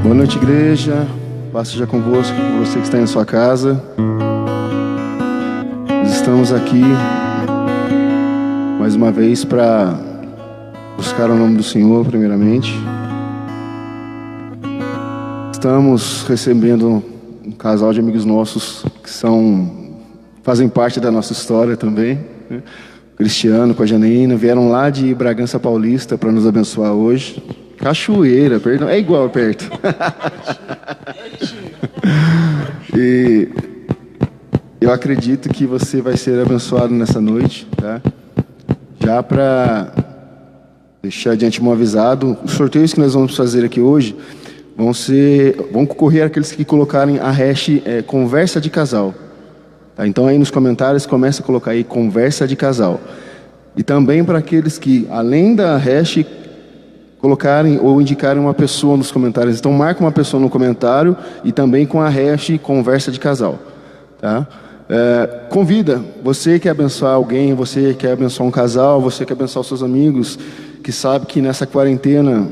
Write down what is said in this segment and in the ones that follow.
Boa noite, igreja. Paz seja convosco, com você que está em sua casa. Nós estamos aqui mais uma vez para buscar o nome do Senhor, primeiramente. Estamos recebendo um casal de amigos nossos que fazem parte da nossa história também, né? O Cristiano com a Janaína vieram lá de Bragança Paulista para nos abençoar hoje. Cachoeira, perdão, é igual perto. E eu acredito que você vai ser abençoado nessa noite, tá? Já para deixar de antemão avisado, os sorteios que nós vamos fazer aqui hoje vão concorrer aqueles que colocarem a hash conversa de casal. Tá? Então aí nos comentários começa a colocar aí conversa de casal. E também para aqueles que, além da hash, colocarem ou indicarem uma pessoa nos comentários. Então marca uma pessoa no comentário e também com a hash conversa de casal. Tá? Convida, você quer abençoar alguém, você quer abençoar um casal, você quer abençoar os seus amigos, que sabe que nessa quarentena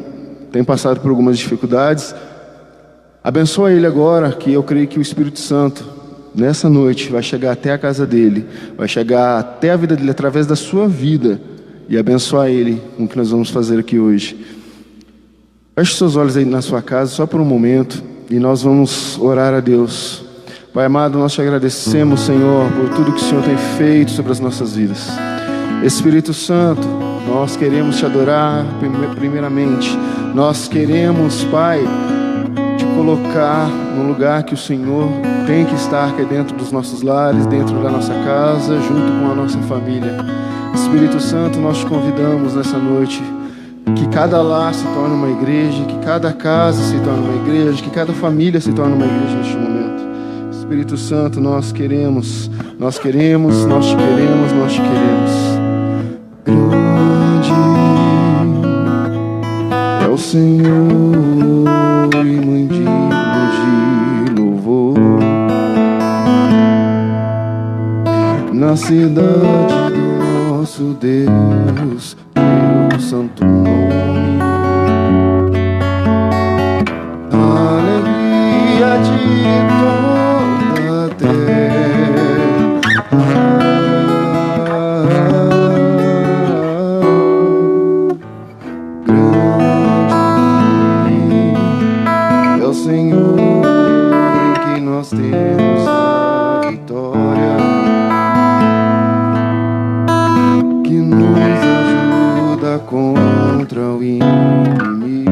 tem passado por algumas dificuldades. Abençoa ele agora, que eu creio que o Espírito Santo, nessa noite, vai chegar até a casa dele, vai chegar até a vida dele, através da sua vida, e abençoar ele com o que nós vamos fazer aqui hoje. Feche seus olhos aí na sua casa, só por um momento, e nós vamos orar a Deus. Pai amado, nós te agradecemos, Senhor, por tudo que o Senhor tem feito sobre as nossas vidas. Espírito Santo, nós queremos te adorar primeiramente. Nós queremos, Pai, te colocar no lugar que o Senhor tem que estar, que é dentro dos nossos lares, dentro da nossa casa, junto com a nossa família. Espírito Santo, nós te convidamos nessa noite, que cada lar se torne uma igreja, que cada casa se torne uma igreja, que cada família se torne uma igreja neste momento. Espírito Santo, nós te queremos, nós te queremos. Grande é o Senhor e muito digno de louvor. Na cidade do nosso Deus, teu santo nome. Alegria de toda a terra. Grande é o Senhor em quem nós temos a vitória, que nos ajuda contra o inimigo.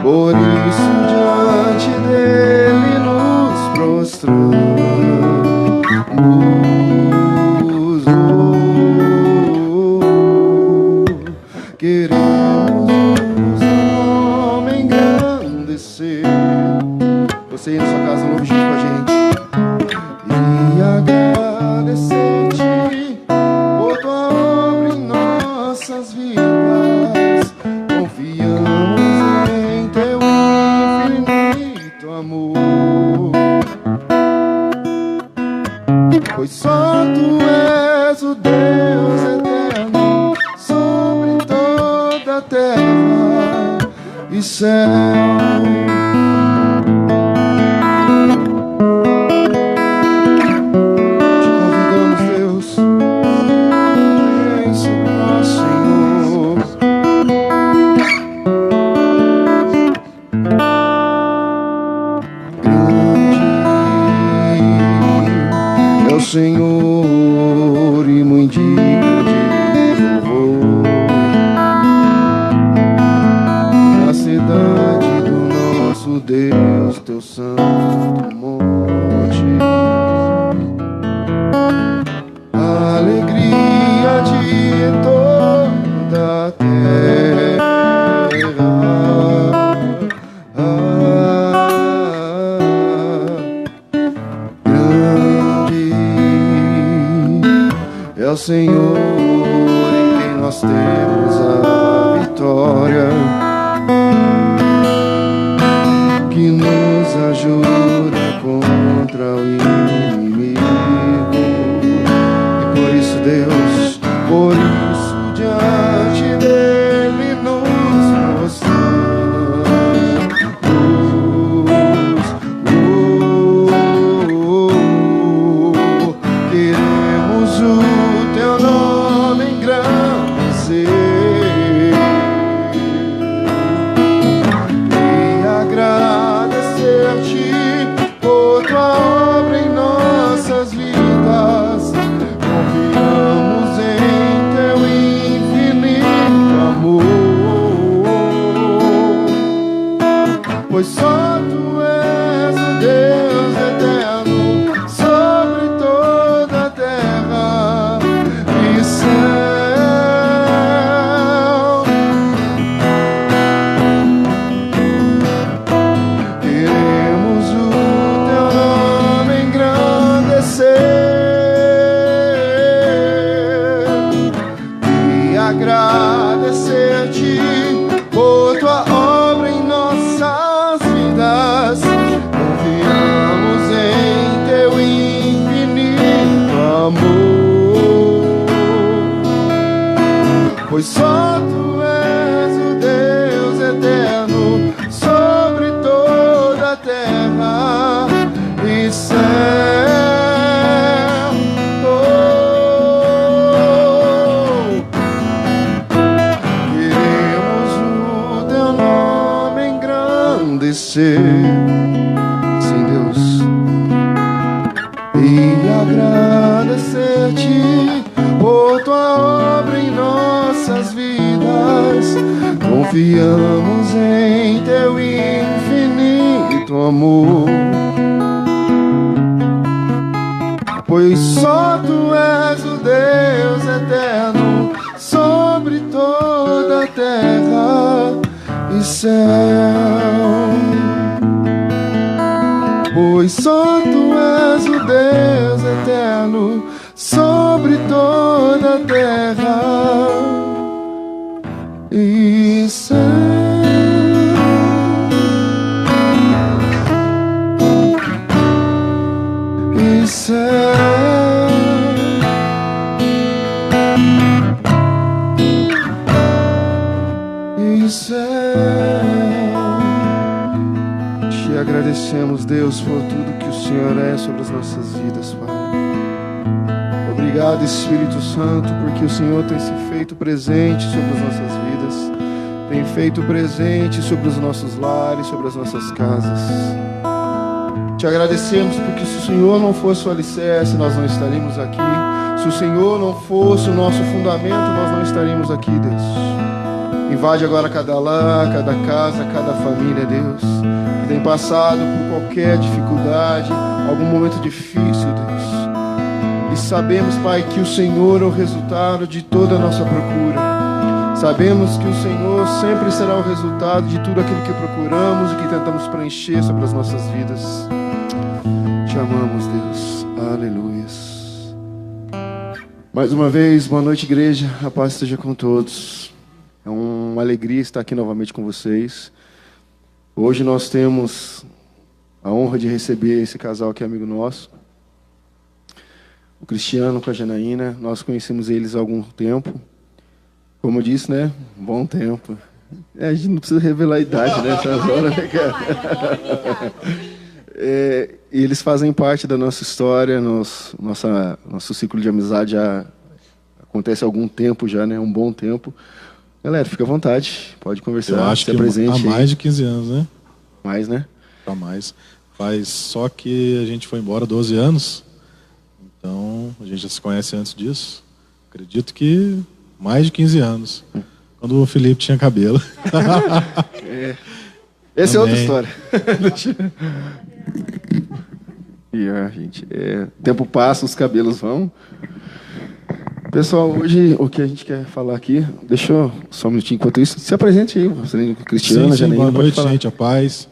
Por isso diante dele nos prostramos. Queremos o seu nome engrandecer. Você aí na sua casa, louve junto com a gente. E agradecer-te por tua obra em nossas vidas. Confiamos em teu infinito amor, pois só tu és o Deus eterno sobre toda a terra e céu. Senhor e muito digno de louvor. Na cidade do nosso Deus, teu santo monte. Alegria de toda a terra. É o Senhor em quem nós temos a vitória, que nos ajuda contra o inimigo. E por isso, Deus, por isso diante dele nos o teu nome engrandecer e agradecer-te por tua obra em nossas vidas. Confiamos em teu infinito amor, pois só tu és o Deus eterno sobre toda a terra e céu. Queremos o teu nome engrandecer e agradecer-te por tua obra em nossas vidas. Confiamos em teu infinito amor, pois só tu és o Deus eterno sobre toda a terra e céu. Queremos o teu nome engrandecer, sim, Deus, e agradecer-te por tua obra em nossas vidas. Confiamos em teu infinito amor, pois só tu és o Deus eterno sobre toda a terra e céu. Pois só tu és o Deus eterno sobre toda a terra e céu. E céu. E céu. Te agradecemos, Deus, por tudo que o Senhor é sobre as nossas vidas, Pai. Obrigado, Espírito Santo, porque o Senhor tem se feito presente sobre as nossas vidas, tem feito presente sobre os nossos lares, sobre as nossas casas. Te agradecemos porque se o Senhor não fosse o alicerce, nós não estaríamos aqui. Se o Senhor não fosse o nosso fundamento, nós não estaríamos aqui, Deus. Invade agora cada lar, cada casa, cada família, Deus, que tem passado por qualquer dificuldade, algum momento difícil, Deus. E sabemos, Pai, que o Senhor é o resultado de toda a nossa procura. Sabemos que o Senhor sempre será o resultado de tudo aquilo que procuramos e que tentamos preencher sobre as nossas vidas. Te amamos, Deus. Aleluias. Mais uma vez, boa noite, igreja. A paz esteja com todos. É uma alegria estar aqui novamente com vocês. Hoje nós temos a honra de receber esse casal que é amigo nosso, o Cristiano com a Janaína. Nós conhecemos eles há algum tempo. Como eu disse, né? Um bom tempo. A gente não precisa revelar a idade, né? Essas horas, né, cara? E eles fazem parte da nossa história. Nosso ciclo de amizade já acontece há algum tempo já, né? Um bom tempo. Galera, fica à vontade. Pode conversar. Eu acho que presente há mais de 15 anos, né? Mais, né? Há mais. Faz só que a gente foi embora 12 anos. Então, a gente já se conhece antes disso. Acredito que mais de 15 anos. Quando o Felipe tinha cabelo. Essa é outra história. E gente, tempo passa, os cabelos vão. Pessoal, hoje o que a gente quer falar aqui, deixa eu só um minutinho enquanto isso. Se apresente aí, Cristiano, Janaína. Boa noite, gente, a paz.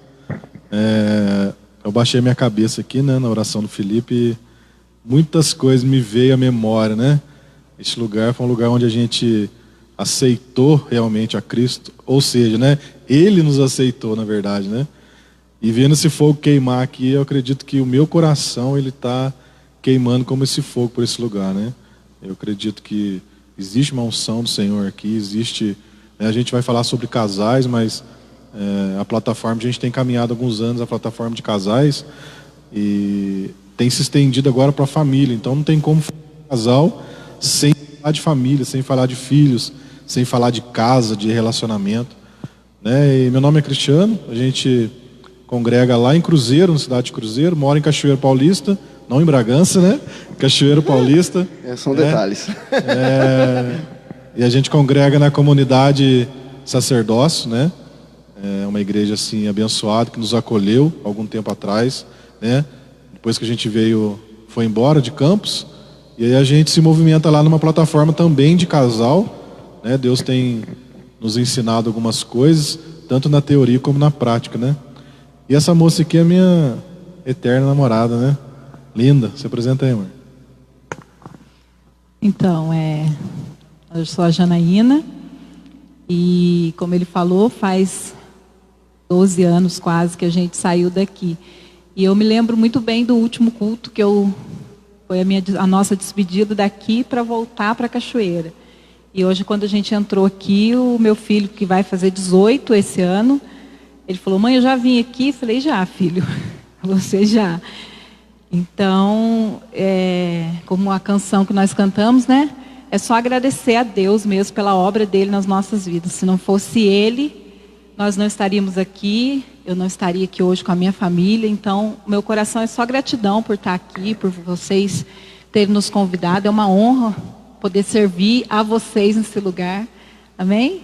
Eu baixei minha cabeça aqui, né, na oração do Felipe, e muitas coisas me veio à memória, né? Este lugar foi um lugar onde a gente aceitou realmente a Cristo, ou seja, né, Ele nos aceitou, na verdade, né? E vendo esse fogo queimar aqui, eu acredito que o meu coração ele está queimando como esse fogo por esse lugar, né? Eu acredito que existe uma unção do Senhor aqui, existe, né, a gente vai falar sobre casais, mas a plataforma, a gente tem caminhado há alguns anos a plataforma de casais e tem se estendido agora para a família, então não tem como casal, sem falar de família, sem falar de filhos, sem falar de casa, de relacionamento, né? E meu nome é Cristiano, a gente congrega lá em Cruzeiro, na cidade de Cruzeiro, mora em Cachoeiro Paulista, não em Bragança, né? Cachoeiro Paulista. São detalhes. E a gente congrega na comunidade Sacerdócio, né? É uma igreja assim abençoada que nos acolheu algum tempo atrás, né? Depois que a gente foi embora de Campos, e aí a gente se movimenta lá numa plataforma também de casal, né? Deus tem nos ensinado algumas coisas, tanto na teoria como na prática, né? E essa moça aqui é minha eterna namorada, né? Linda, se apresenta aí, amor. Então, eu sou a Janaína e, como ele falou, faz 12 anos quase que a gente saiu daqui. E eu me lembro muito bem do último culto foi a nossa despedida daqui para voltar para Cachoeira. E hoje, quando a gente entrou aqui, o meu filho, que vai fazer 18 esse ano, ele falou: mãe, eu já vim aqui. Falei: já, filho, você já. Então, como a canção que nós cantamos, né? É só agradecer a Deus mesmo pela obra dele nas nossas vidas. Se não fosse ele, nós não estaríamos aqui, eu não estaria aqui hoje com a minha família. Então, meu coração é só gratidão por estar aqui, por vocês terem nos convidado. É uma honra poder servir a vocês nesse lugar. Amém?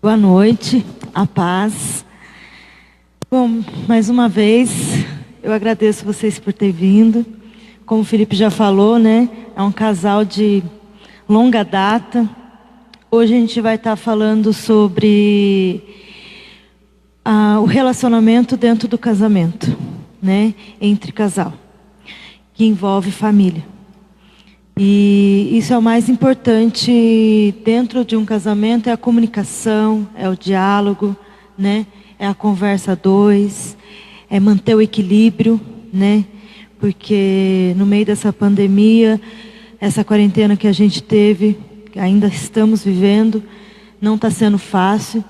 Boa noite, a paz. Bom, mais uma vez, eu agradeço vocês por ter vindo. Como o Felipe já falou, né? É um casal de longa data. Hoje a gente vai estar falando sobre o relacionamento dentro do casamento, né? Entre casal, que envolve família. E isso é o mais importante dentro de um casamento, é a comunicação, é o diálogo, né? É a conversa a dois, é manter o equilíbrio, né? Porque no meio dessa pandemia, essa quarentena que a gente teve, que ainda estamos vivendo, não está sendo fácil.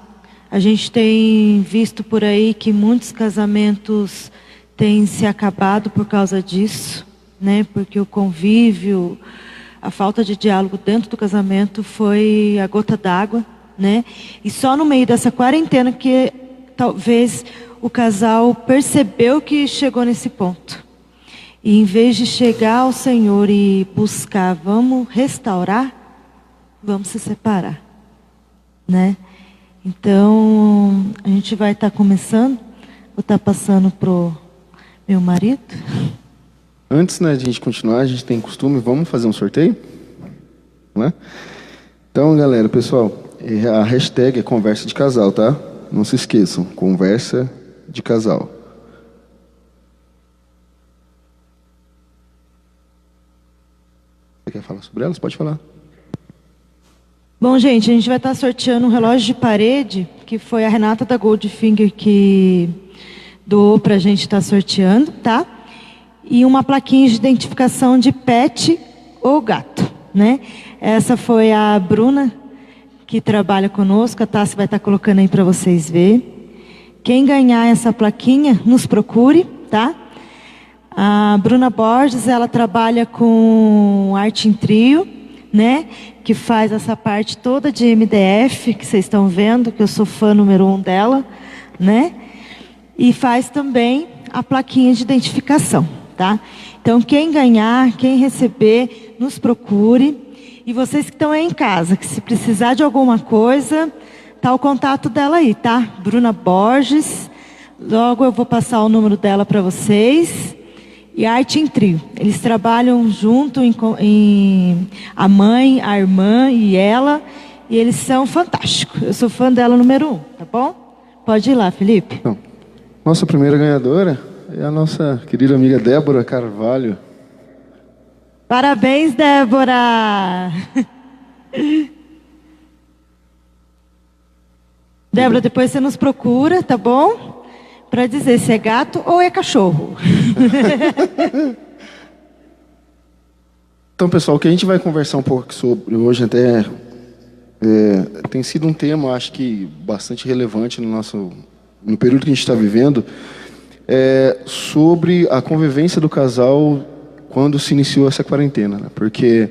A gente tem visto por aí que muitos casamentos têm se acabado por causa disso, né? Porque o convívio, a falta de diálogo dentro do casamento foi a gota d'água, né? E só no meio dessa quarentena que talvez o casal percebeu que chegou nesse ponto. E em vez de chegar ao Senhor e buscar, vamos restaurar, vamos se separar, né? Então, a gente vai estar começando. Vou estar passando pro meu marido. Antes, né, de a gente continuar, a gente tem costume, vamos fazer um sorteio? Né? Então, galera, pessoal, a hashtag é conversa de casal, tá? Não se esqueçam, conversa de casal. Você quer falar sobre elas? Pode falar. Bom, gente, a gente vai estar sorteando um relógio de parede, que foi a Renata da Goldfinger que doou para a gente estar sorteando, tá? E uma plaquinha de identificação de pet ou gato, né? Essa foi a Bruna, que trabalha conosco. A Tassi vai estar colocando aí para vocês verem. Quem ganhar essa plaquinha, nos procure, tá? A Bruna Borges, ela trabalha com arte em trio, né? Que faz essa parte toda de MDF, que vocês estão vendo, que eu sou fã número 1 dela, né? E faz também a plaquinha de identificação, tá? Então, quem ganhar, quem receber, nos procure. E vocês que estão aí em casa, que se precisar de alguma coisa, tá o contato dela aí, tá? Bruna Borges. Logo eu vou passar o número dela para vocês. E Arte em Trio. Eles trabalham junto a mãe, a irmã e ela. E eles são fantásticos. Eu sou fã dela número 1, tá bom? Pode ir lá, Felipe. Então, nossa primeira ganhadora é a nossa querida amiga Débora Carvalho. Parabéns, Débora! Débora, depois você nos procura, tá bom? Para dizer se é gato ou é cachorro. Então, pessoal, o que a gente vai conversar um pouco sobre hoje até tem sido um tema, acho que bastante relevante no período que a gente está vivendo, sobre a convivência do casal quando se iniciou essa quarentena, né? Porque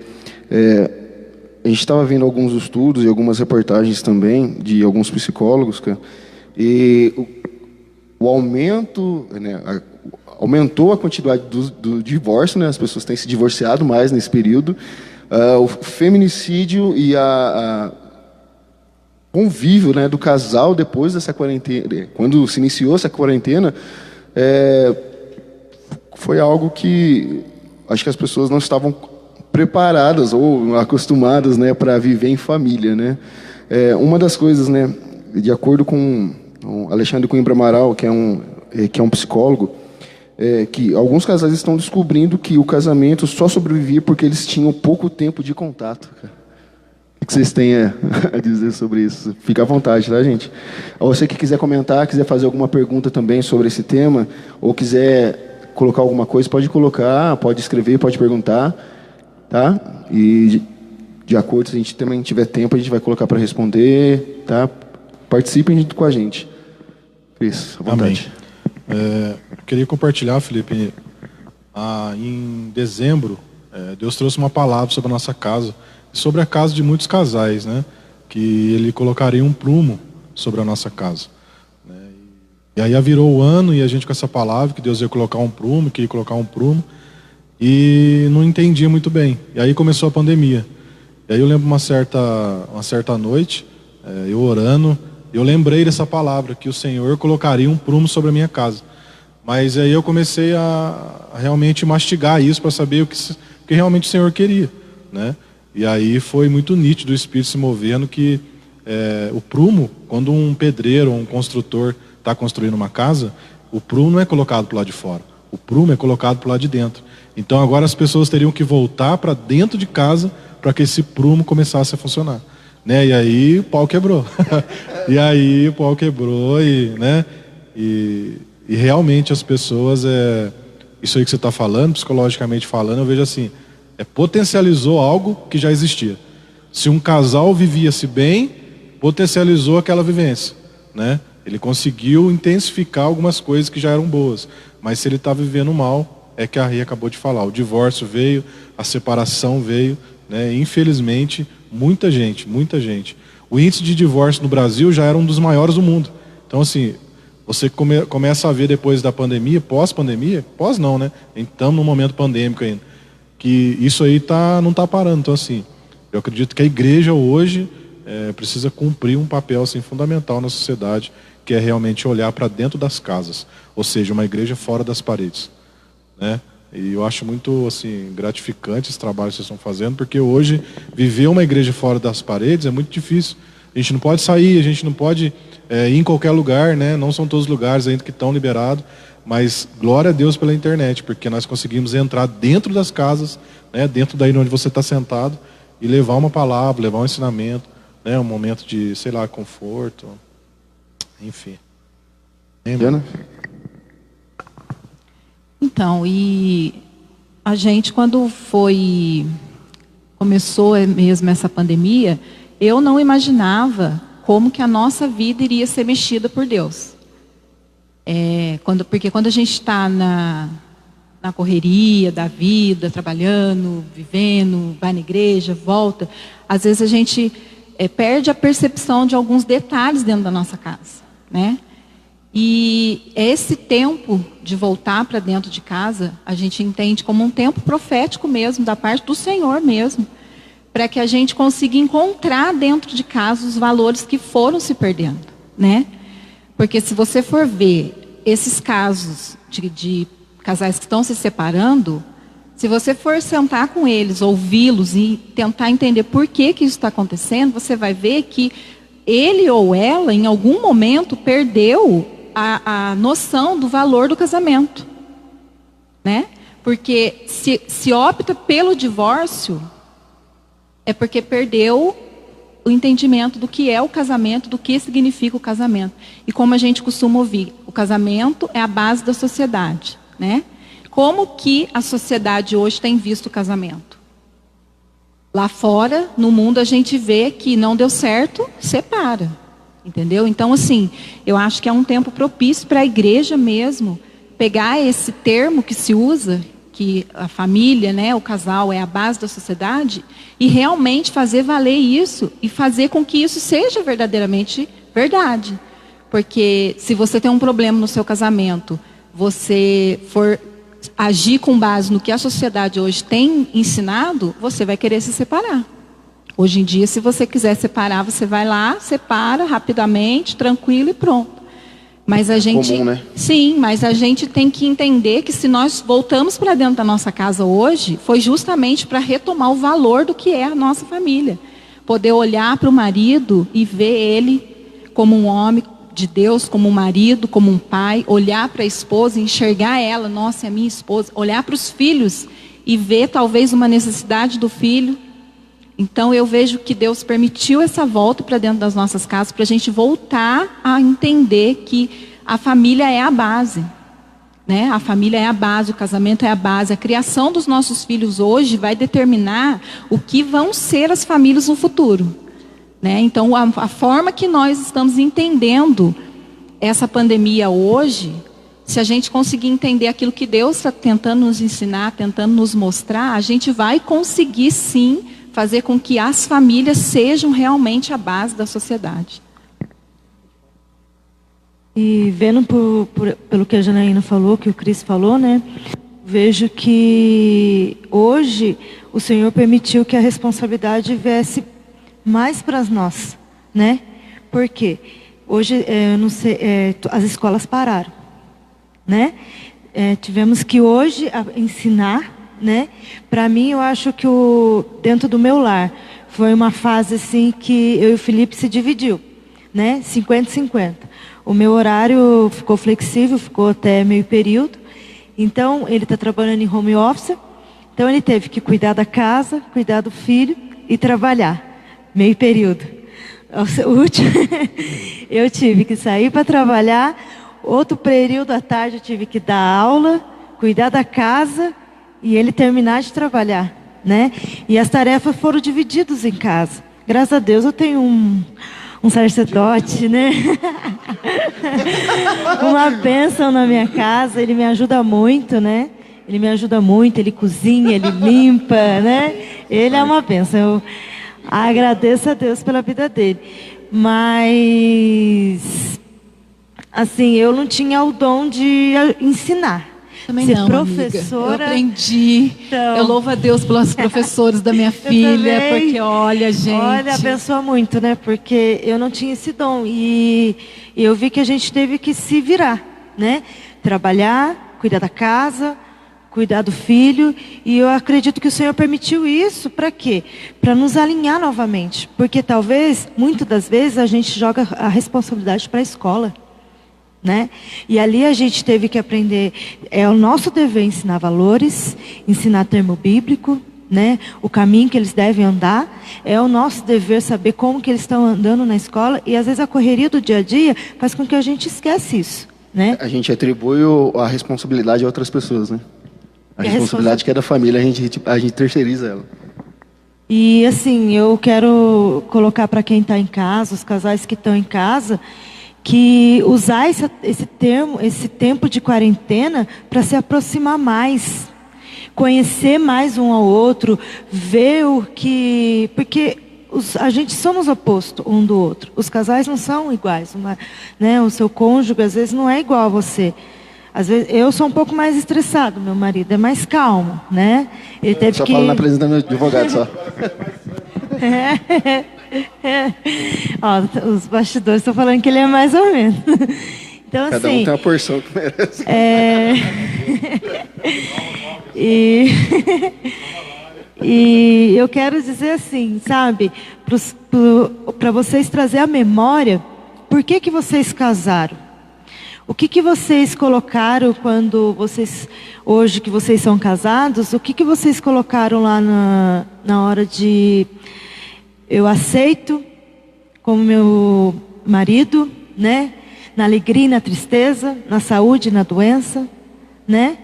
a gente estava vendo alguns estudos e algumas reportagens também de alguns psicólogos, cara, e o aumento, né, aumentou a quantidade do divórcio, né? As pessoas têm se divorciado mais nesse período. O feminicídio e a convívio, né, do casal depois dessa quarentena, quando se iniciou essa quarentena, foi algo que acho que as pessoas não estavam preparadas ou acostumadas, né, para viver em família, né? Uma das coisas, né, de acordo com o Alexandre Coimbra Amaral, que é um psicólogo, que alguns casais estão descobrindo que o casamento só sobrevivia porque eles tinham pouco tempo de contato. O que vocês têm a dizer sobre isso? Fica à vontade, tá, gente? Ou você que quiser comentar, quiser fazer alguma pergunta também sobre esse tema, ou quiser colocar alguma coisa, pode colocar, pode escrever, pode perguntar, tá? E de acordo, se a gente também tiver tempo, a gente vai colocar para responder, tá? Participem junto com a gente. Cris, à vontade. Queria compartilhar, Felipe, em dezembro, Deus trouxe uma palavra sobre a nossa casa, sobre a casa de muitos casais, né? Que Ele colocaria um prumo sobre a nossa casa, né? E aí virou o ano e a gente com essa palavra, que Deus ia colocar um prumo, que ia colocar um prumo, e não entendia muito bem. E aí começou a pandemia. E aí eu lembro uma certa noite, eu orando, eu lembrei dessa palavra, que o Senhor colocaria um prumo sobre a minha casa. Mas aí eu comecei a realmente mastigar isso para saber o que realmente o Senhor queria, né? E aí foi muito nítido o Espírito se movendo que o prumo, quando um pedreiro ou um construtor está construindo uma casa, o prumo não é colocado para o lado de fora, o prumo é colocado para o lado de dentro. Então agora as pessoas teriam que voltar para dentro de casa para que esse prumo começasse a funcionar, né? E aí o pau quebrou. Né? E realmente as pessoas, isso aí que você está falando, psicologicamente falando, eu vejo assim, potencializou algo que já existia. Se um casal vivia-se bem, potencializou aquela vivência, né? Ele conseguiu intensificar algumas coisas que já eram boas, mas se ele está vivendo mal, que a Ria acabou de falar, o divórcio veio, a separação veio, né? Infelizmente, muita gente. O índice de divórcio no Brasil já era um dos maiores do mundo. Então, assim, você começa a ver depois da pandemia, pós-pandemia, pós não, né? Estamos num momento pandêmico ainda, que isso aí não está parando. Então, assim, eu acredito que a igreja hoje precisa cumprir um papel assim, fundamental na sociedade, que é realmente olhar para dentro das casas, ou seja, uma igreja fora das paredes, né? E eu acho muito assim, gratificante esse trabalho que vocês estão fazendo, porque hoje viver uma igreja fora das paredes é muito difícil. A gente não pode sair, a gente não pode ir em qualquer lugar, né? Não são todos os lugares ainda que estão liberados, mas glória a Deus pela internet, porque nós conseguimos entrar dentro das casas, né? Dentro daí onde você está sentado, e levar uma palavra, levar um ensinamento, né? Um momento de, sei lá, conforto, enfim. Diana? Então, e a gente, quando começou mesmo essa pandemia, eu não imaginava como que a nossa vida iria ser mexida por Deus. Porque quando a gente está na correria da vida, trabalhando, vivendo, vai na igreja, volta, às vezes a gente perde a percepção de alguns detalhes dentro da nossa casa, né? E esse tempo de voltar para dentro de casa, a gente entende como um tempo profético mesmo, da parte do Senhor mesmo, para que a gente consiga encontrar dentro de casa os valores que foram se perdendo, né? Porque se você for ver esses casos de casais que estão se separando, se você for sentar com eles, ouvi-los e tentar entender por que isso está acontecendo, você vai ver que ele ou ela, em algum momento, perdeu a noção do valor do casamento, né? Porque se opta pelo divórcio, é porque perdeu o entendimento do que é o casamento, do que significa o casamento. E como a gente costuma ouvir, o casamento é a base da sociedade, né? Como que a sociedade hoje tem visto o casamento? Lá fora, no mundo, a gente vê que não deu certo, separa. Entendeu? Então, assim, eu acho que é um tempo propício para a igreja mesmo pegar esse termo que se usa, que a família, né, o casal é a base da sociedade, e realmente fazer valer isso e fazer com que isso seja verdadeiramente verdade. Porque se você tem um problema no seu casamento, você for agir com base no que a sociedade hoje tem ensinado, você vai querer se separar. Hoje em dia, se você quiser separar, você vai lá, separa rapidamente, tranquilo e pronto. Mas a gente, comum, né? sim, mas a gente tem que entender que se nós voltamos para dentro da nossa casa hoje, foi justamente para retomar o valor do que é a nossa família. Poder olhar para o marido e ver ele como um homem de Deus, como um marido, como um pai, olhar para a esposa e enxergar ela, nossa, é minha esposa, olhar para os filhos e ver talvez uma necessidade do filho. Então eu vejo que Deus permitiu essa volta para dentro das nossas casas, para a gente voltar a entender que a família é a base, né? A família é a base, o casamento é a base, a criação dos nossos filhos hoje vai determinar o que vão ser as famílias no futuro, né? Então a forma que nós estamos entendendo essa pandemia hoje, se a gente conseguir entender aquilo que Deus está tentando nos ensinar, tentando nos mostrar, a gente vai conseguir sim fazer com que as famílias sejam realmente a base da sociedade. E vendo pelo que a Janaína falou, que o Cris falou, né? Vejo que hoje o Senhor permitiu que a responsabilidade viesse mais para nós, né? Por quê? Hoje, eu não sei, as escolas pararam, né? Tivemos que hoje ensinar, né? Para mim, eu acho que dentro do meu lar foi uma fase assim que eu e o Felipe se dividiu, né? 50-50. O meu horário ficou flexível, ficou até meio período. Então, ele está trabalhando em home office. Então, ele teve que cuidar da casa, cuidar do filho e trabalhar meio período. O último, eu tive que sair para trabalhar. Outro período à tarde eu tive que dar aula, cuidar da casa e ele terminar de trabalhar, né? E as tarefas foram divididas em casa. Graças a Deus eu tenho um sacerdote, né? Uma bênção na minha casa. Ele me ajuda muito, né? Ele me ajuda muito, ele cozinha, ele limpa, né? Ele é uma bênção. Eu agradeço a Deus pela vida dele. Mas, assim, eu não tinha o dom de ensinar. Também ser não, professora. Amiga. Eu aprendi. Então, eu louvo a Deus pelos professores da minha filha, porque olha, gente. Olha, abençoa muito, né? Porque eu não tinha esse dom. E eu vi que a gente teve que se virar, né? Trabalhar, cuidar da casa, cuidar do filho. E eu acredito que o Senhor permitiu isso para quê? Para nos alinhar novamente. Porque talvez, muitas das vezes, a gente joga a responsabilidade para a escola, né? E ali a gente teve que aprender, é o nosso dever ensinar valores, ensinar termo bíblico, né? O caminho que eles devem andar, é o nosso dever saber como que eles estão andando na escola, e às vezes a correria do dia a dia faz com que a gente esquece isso, né? A gente atribui a responsabilidade a outras pessoas, né? A responsabilidade que é da família, a gente terceiriza ela. E assim, eu quero colocar para quem está em casa, os casais que estão em casa, que usar esse tempo de quarentena para se aproximar mais, conhecer mais um ao outro, ver o que... Porque a gente somos opostos um do outro. Os casais não são iguais, né? O seu cônjuge às vezes não é igual a você. Às vezes eu sou um pouco mais estressado, meu marido é mais calmo, né? Ele teve só que... falo na presença do meu advogado só. Ó, os bastidores estão falando que ele é mais ou menos. Então, cada assim, um tem uma porção que merece. E eu quero dizer assim, sabe, para vocês trazer a memória, por que vocês casaram? O que vocês colocaram quando vocês, hoje que vocês são casados, o que vocês colocaram lá na hora de eu aceito como meu marido, né? Na alegria e na tristeza, na saúde e na doença, né?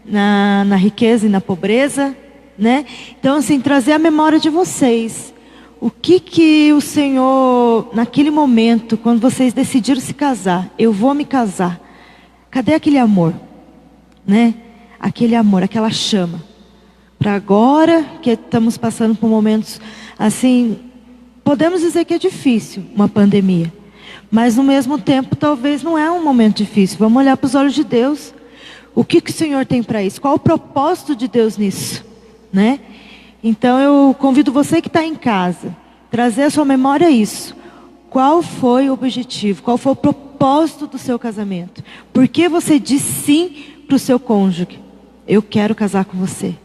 Na riqueza e na pobreza, né? Então, assim, trazer a memória de vocês. O que o Senhor, naquele momento, quando vocês decidiram se casar, eu vou me casar. Cadê aquele amor? né? Aquele amor, aquela chama. Para agora que estamos passando por momentos assim, podemos dizer que é difícil, uma pandemia. Mas no mesmo tempo, talvez não é um momento difícil. Vamos olhar para os olhos de Deus. O que o Senhor tem para isso? Qual o propósito de Deus nisso, né? Então eu convido você que está em casa, trazer à sua memória isso. Qual foi o objetivo? Qual foi o propósito do seu casamento? Por que você diz sim para o seu cônjuge? Eu quero casar com você.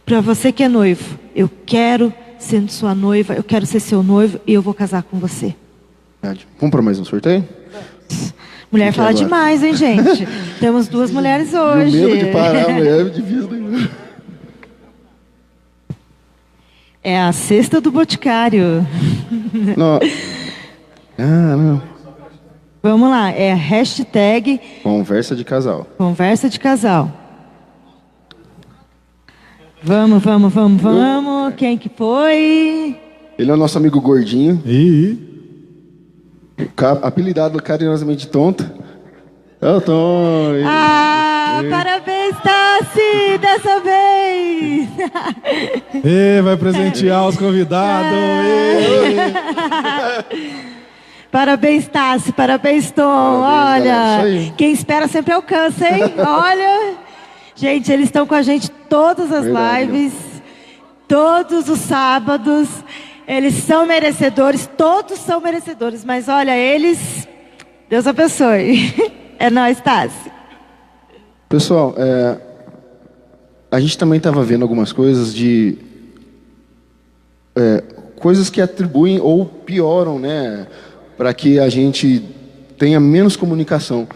Para você que é noivo, eu quero ser sua noiva, eu quero ser seu noivo e eu vou casar com você. Vamos para mais um sorteio? Mulher fala agora? demais, hein, gente? Temos 2 mulheres hoje. O medo de parar, a mulher é difícil. Né? É a cesta do Boticário. Não. Não. Vamos lá, é a hashtag Conversa de casal. Conversa de casal. Vamos. Quem que foi? Ele é o nosso amigo gordinho, E apelidado carinhosamente de tonta. É o Tom. Parabéns, Tassi, dessa vez. vai presentear os convidados. Parabéns, Tassi, parabéns, Tom. Parabéns, galera, isso Olha, aí. quem espera sempre alcança, hein? Olha, gente, eles estão com a gente todas as Verdade, lives, todos os sábados. Eles são merecedores, todos são merecedores. Mas olha, eles, Deus abençoe. É nóis, Tassi. Pessoal, a gente também estava vendo algumas coisas de coisas que atribuem ou pioram, né, para que a gente tenha menos comunicação.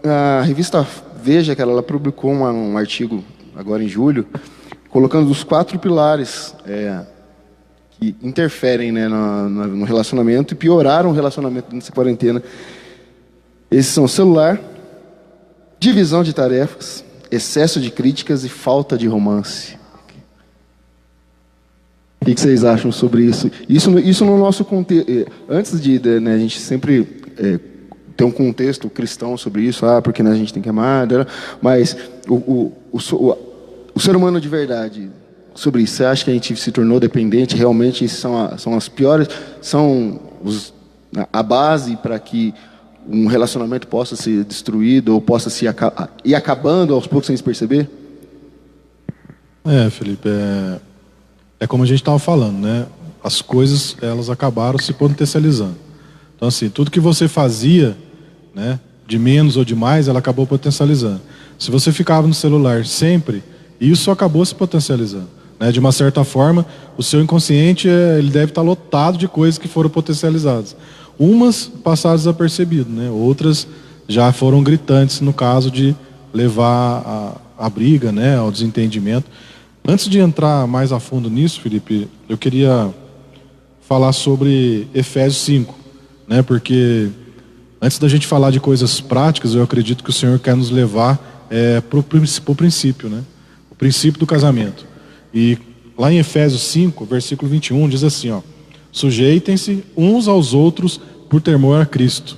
A revista Veja, que ela publicou um artigo agora em julho, colocando os 4 pilares que interferem, né, no relacionamento e pioraram o relacionamento nessa quarentena. Esses são celular, divisão de tarefas, excesso de críticas e falta de romance. O que vocês acham sobre isso? Isso no nosso contexto. Antes né, a gente sempre ter um contexto cristão sobre isso, porque a gente tem que amar, mas o ser humano de verdade, sobre isso, você acha que a gente se tornou dependente? Realmente são as piores, são a base para que um relacionamento possa ser destruído ou possa ir acabando aos poucos sem se perceber? Felipe, é como a gente estava falando, né? As coisas, elas acabaram se potencializando. Então, assim, tudo que você fazia, né, de menos ou de mais, ela acabou potencializando. Se você ficava no celular sempre, isso acabou se potencializando, né? De uma certa forma, o seu inconsciente ele deve estar lotado de coisas que foram potencializadas. Umas passaram desapercebido, né? Outras já foram gritantes no caso de levar a briga, né, ao desentendimento. Antes de entrar mais a fundo nisso, Felipe, eu queria falar sobre Efésios 5, né? Porque antes da gente falar de coisas práticas, eu acredito que o Senhor quer nos levar para o princípio, né? O princípio do casamento. E lá em Efésios 5, versículo 21, diz assim, ó: sujeitem-se uns aos outros por temor a Cristo,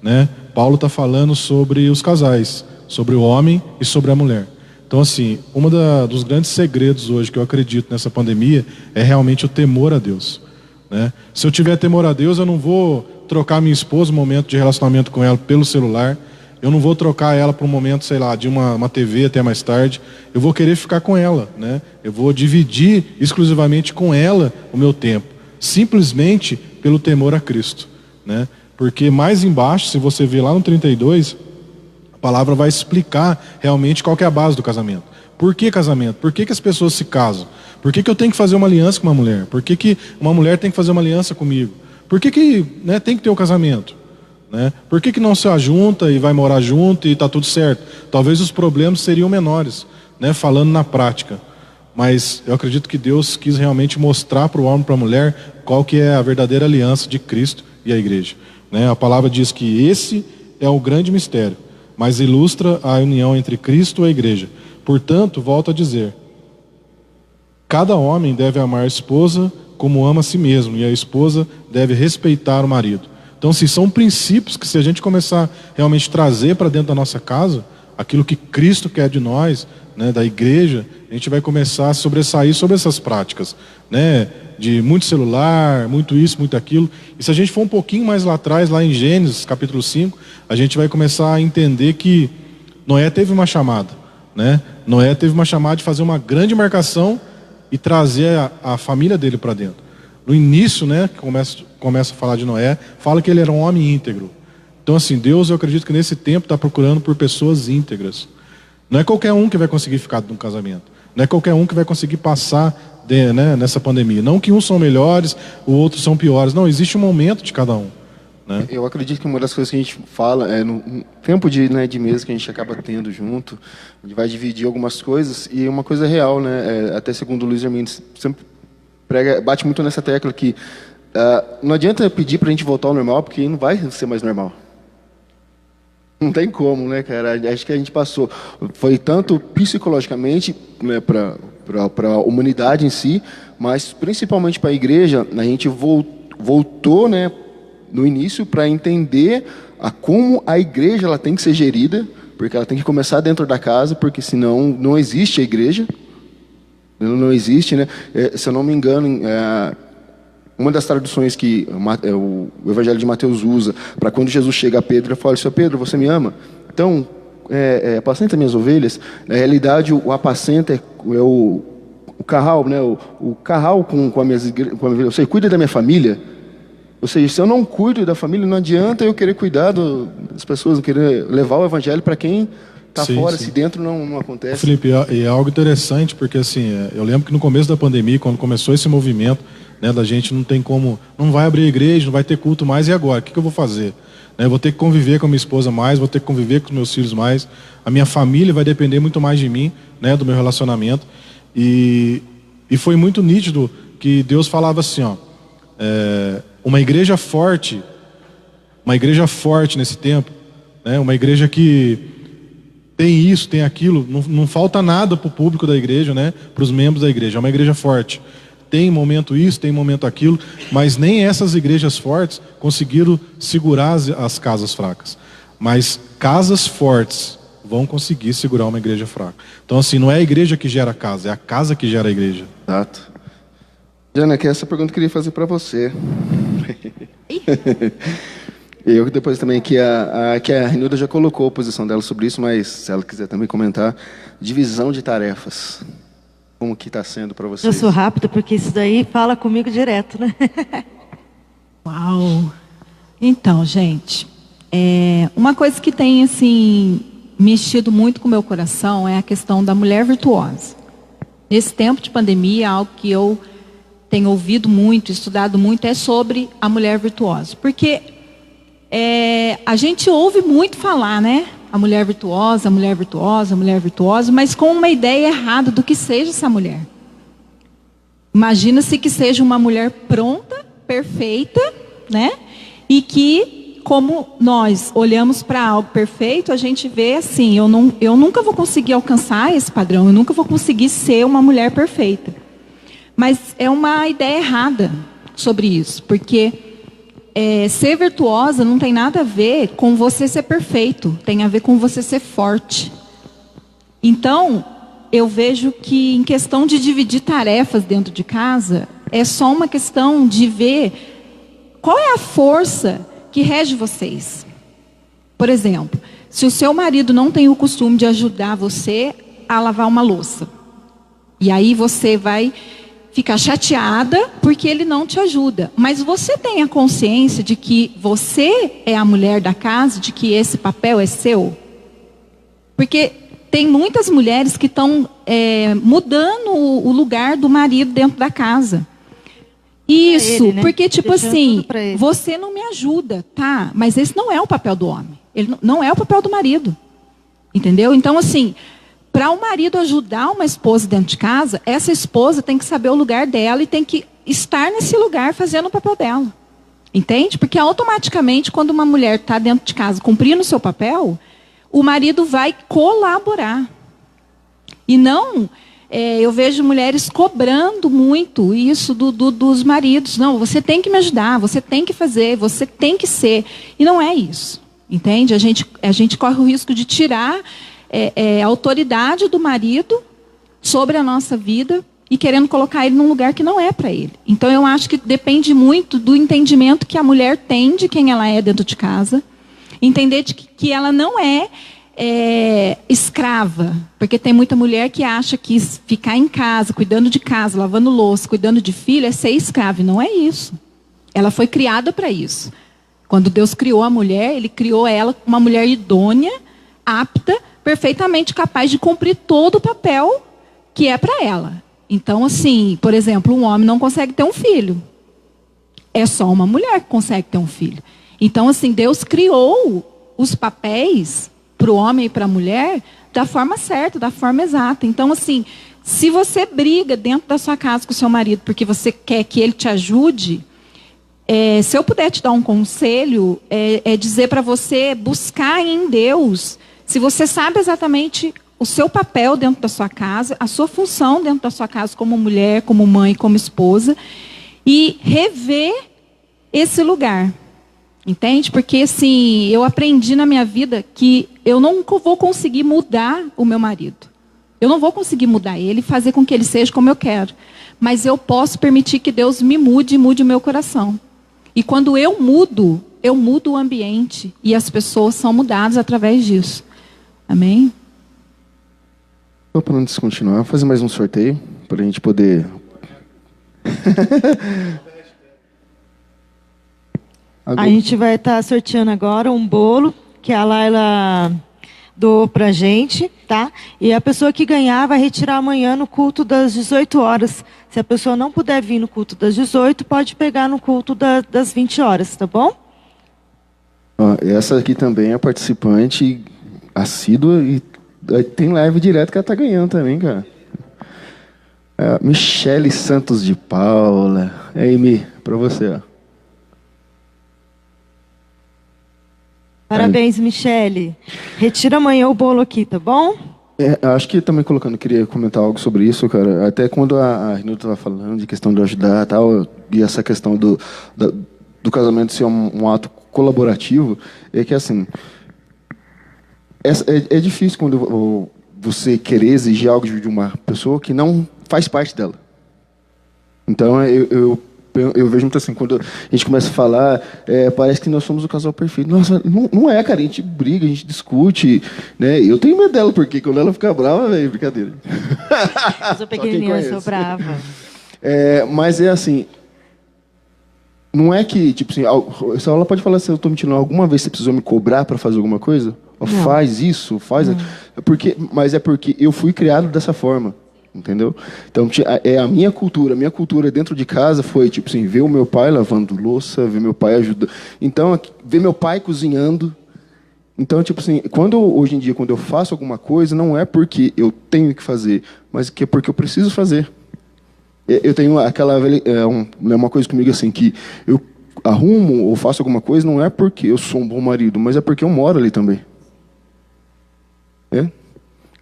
né? Paulo está falando sobre os casais, sobre o homem e sobre a mulher. Então, assim, dos grandes segredos hoje que eu acredito nessa pandemia é realmente o temor a Deus, né? Se eu tiver temor a Deus, eu não vou trocar minha esposa no momento de relacionamento com ela pelo celular, eu não vou trocar ela para um momento, sei lá, de uma TV até mais tarde. Eu vou querer ficar com ela, né? Eu vou dividir exclusivamente com ela o meu tempo, simplesmente pelo temor a Cristo, né? Porque mais embaixo, se você ver lá no 32, a palavra vai explicar realmente qual que é a base do casamento. Por que casamento? Por que as pessoas se casam? Por que eu tenho que fazer uma aliança com uma mulher? Por que uma mulher tem que fazer uma aliança comigo? Por que né, tem que ter o casamento? Né? Por que não se ajunta e vai morar junto e está tudo certo? Talvez os problemas seriam menores, né, falando na prática. Mas eu acredito que Deus quis realmente mostrar para o homem e para a mulher qual que é a verdadeira aliança de Cristo e a igreja, né? A palavra diz que esse é o grande mistério, mas ilustra a união entre Cristo e a igreja. Portanto, volto a dizer, cada homem deve amar a esposa como ama a si mesmo, e a esposa deve respeitar o marido. Então, se são princípios que, se a gente começar realmente a trazer para dentro da nossa casa, aquilo que Cristo quer de nós, né, da igreja, a gente vai começar a sobressair sobre essas práticas, né, de muito celular, muito isso, muito aquilo. E se a gente for um pouquinho mais lá atrás, lá em Gênesis, capítulo 5, a gente vai começar a entender que Noé teve uma chamada, né? Noé teve uma chamada de fazer uma grande marcação e trazer a família dele para dentro. No início, né, que começa a falar de Noé, fala que ele era um homem íntegro. Então, assim, Deus, eu acredito que nesse tempo está procurando por pessoas íntegras. Não é qualquer um que vai conseguir ficar num casamento. Não é qualquer um que vai conseguir passar né, nessa pandemia. Não que uns são melhores, os outros são piores. Não, existe um momento de cada um. Né? Eu acredito que uma das coisas que a gente fala é no tempo de mesa que a gente acaba tendo junto, a gente vai dividir algumas coisas, e uma coisa real, né? Até segundo o Luiz Hermínio sempre bate muito nessa tecla que não adianta pedir para a gente voltar ao normal, porque não vai ser mais normal. Não tem como, né, cara? Acho que a gente passou. Foi tanto psicologicamente, né, para a humanidade em si, mas principalmente para a igreja, a gente voltou, né, no início para entender como a igreja ela tem que ser gerida, porque ela tem que começar dentro da casa, porque senão não existe a igreja. Não existe, né? Se eu não me engano, uma das traduções que o Evangelho de Mateus usa para quando Jesus chega a Pedro, ele fala: Senhor Pedro, você me ama? Então, apacenta minhas ovelhas. Na realidade, o apacenta é o carral, né? O carral com a minha ovelha. Você cuida da minha família. Ou seja, se eu não cuido da família, não adianta eu querer cuidar das pessoas, eu querer levar o Evangelho para quem está fora, sim. Se dentro não acontece. Felipe, é algo interessante, porque assim, eu lembro que no começo da pandemia, quando começou esse movimento, né, da gente não tem como, não vai abrir a igreja, não vai ter culto mais, e agora? O que eu vou fazer? Eu vou ter que conviver com a minha esposa mais, vou ter que conviver com os meus filhos mais, a minha família vai depender muito mais de mim, né, do meu relacionamento, e foi muito nítido que Deus falava assim, uma igreja forte nesse tempo, né, uma igreja que tem isso, tem aquilo, não falta nada para o público da igreja, né, para os membros da igreja, é uma igreja forte. Tem momento isso, tem momento aquilo, mas nem essas igrejas fortes conseguiram segurar as casas fracas. Mas casas fortes vão conseguir segurar uma igreja fraca. Então, assim, não é a igreja que gera a casa, é a casa que gera a igreja. Exato. Jana, que essa pergunta eu queria fazer para você. Eu depois também, que a Renilda já colocou a posição dela sobre isso, mas se ela quiser também comentar, divisão de tarefas. Como que está sendo para vocês? Eu sou rápida, porque isso daí fala comigo direto, né? Uau! Então, gente, uma coisa que tem, assim, mexido muito com o meu coração é a questão da mulher virtuosa. Nesse tempo de pandemia, algo que eu tenho ouvido muito, estudado muito, é sobre a mulher virtuosa. Porque a gente ouve muito falar, né? A mulher virtuosa, a mulher virtuosa, a mulher virtuosa, mas com uma ideia errada do que seja essa mulher. Imagina-se que seja uma mulher pronta, perfeita, né? E que, como nós olhamos para algo perfeito, a gente vê assim, eu nunca vou conseguir alcançar esse padrão, eu nunca vou conseguir ser uma mulher perfeita. Mas é uma ideia errada sobre isso, porque ser virtuosa não tem nada a ver com você ser perfeito, tem a ver com você ser forte. Então, eu vejo que em questão de dividir tarefas dentro de casa, é só uma questão de ver qual é a força que rege vocês. Por exemplo, se o seu marido não tem o costume de ajudar você a lavar uma louça, e aí você vai ficar chateada porque ele não te ajuda. Mas você tem a consciência de que você é a mulher da casa, de que esse papel é seu? Porque tem muitas mulheres que estão mudando o lugar do marido dentro da casa. Isso, ele, né? Porque tipo assim, você não me ajuda, tá? Mas esse não é o papel do homem. Ele não é o papel do marido. Entendeu? Então assim, para o marido ajudar uma esposa dentro de casa, essa esposa tem que saber o lugar dela e tem que estar nesse lugar fazendo o papel dela. Entende? Porque automaticamente, quando uma mulher está dentro de casa cumprindo o seu papel, o marido vai colaborar. E não, eu vejo mulheres cobrando muito isso dos maridos. Não, você tem que me ajudar, você tem que fazer, você tem que ser. E não é isso. Entende? A gente corre o risco de tirar a autoridade do marido sobre a nossa vida e querendo colocar ele num lugar que não é para ele. Então, eu acho que depende muito do entendimento que a mulher tem de quem ela é dentro de casa, entender que ela não é escrava, porque tem muita mulher que acha que ficar em casa, cuidando de casa, lavando louça, cuidando de filho, é ser escrava, e não é isso. Ela foi criada para isso. Quando Deus criou a mulher, Ele criou ela uma mulher idônea, apta, perfeitamente capaz de cumprir todo o papel que é para ela. Então, assim, por exemplo, um homem não consegue ter um filho. É só uma mulher que consegue ter um filho. Então, assim, Deus criou os papéis para o homem e para a mulher da forma certa, da forma exata. Então, assim, se você briga dentro da sua casa com o seu marido porque você quer que ele te ajude, se eu puder te dar um conselho, é dizer para você buscar em Deus, se você sabe exatamente o seu papel dentro da sua casa, a sua função dentro da sua casa como mulher, como mãe, como esposa, e rever esse lugar. Entende? Porque, assim, eu aprendi na minha vida que eu não vou conseguir mudar o meu marido. Eu não vou conseguir mudar ele e fazer com que ele seja como eu quero. Mas eu posso permitir que Deus me mude e mude o meu coração. E quando eu mudo o ambiente. E as pessoas são mudadas através disso. Amém? Só para antes de continuar, vou fazer mais um sorteio para a gente poder... A gente vai estar sorteando agora um bolo que a Laila doou pra gente, tá? E a pessoa que ganhar vai retirar amanhã no culto das 18 horas. Se a pessoa não puder vir no culto das 18, pode pegar no culto das 20 horas, tá bom? Essa aqui também é participante assídua e tem live direto que ela tá ganhando também, cara. Michele Santos de Paula. Aí, Mi, pra você, ó. Parabéns, Michele. Retira amanhã o bolo aqui, tá bom? Acho que também queria comentar algo sobre isso, cara. Até quando a Renata estava falando de questão de ajudar e tal, e essa questão do casamento ser um ato colaborativo, é que, assim, é difícil quando você querer exigir algo de uma pessoa que não faz parte dela. Então, eu vejo muito assim, quando a gente começa a falar, parece que nós somos o casal perfeito. Nossa, não é, cara. A gente briga, a gente discute, né? Eu tenho medo dela, porque quando ela fica brava, velho, brincadeira. Eu sou pequenininha, eu sou brava. Mas é assim, não é que, tipo assim, ela pode falar assim, eu tô mentindo, alguma vez você precisou me cobrar para fazer alguma coisa? Faz isso, faz... Mas é porque eu fui criado dessa forma. Entendeu? Então, a minha cultura dentro de casa foi, tipo assim, ver o meu pai lavando louça, ver meu pai ajudando. Então, ver meu pai cozinhando. Então, tipo assim, hoje em dia, quando eu faço alguma coisa, não é porque eu tenho que fazer, mas que é porque eu preciso fazer. Eu tenho uma coisa comigo assim, que eu arrumo ou faço alguma coisa, não é porque eu sou um bom marido, mas é porque eu moro ali também.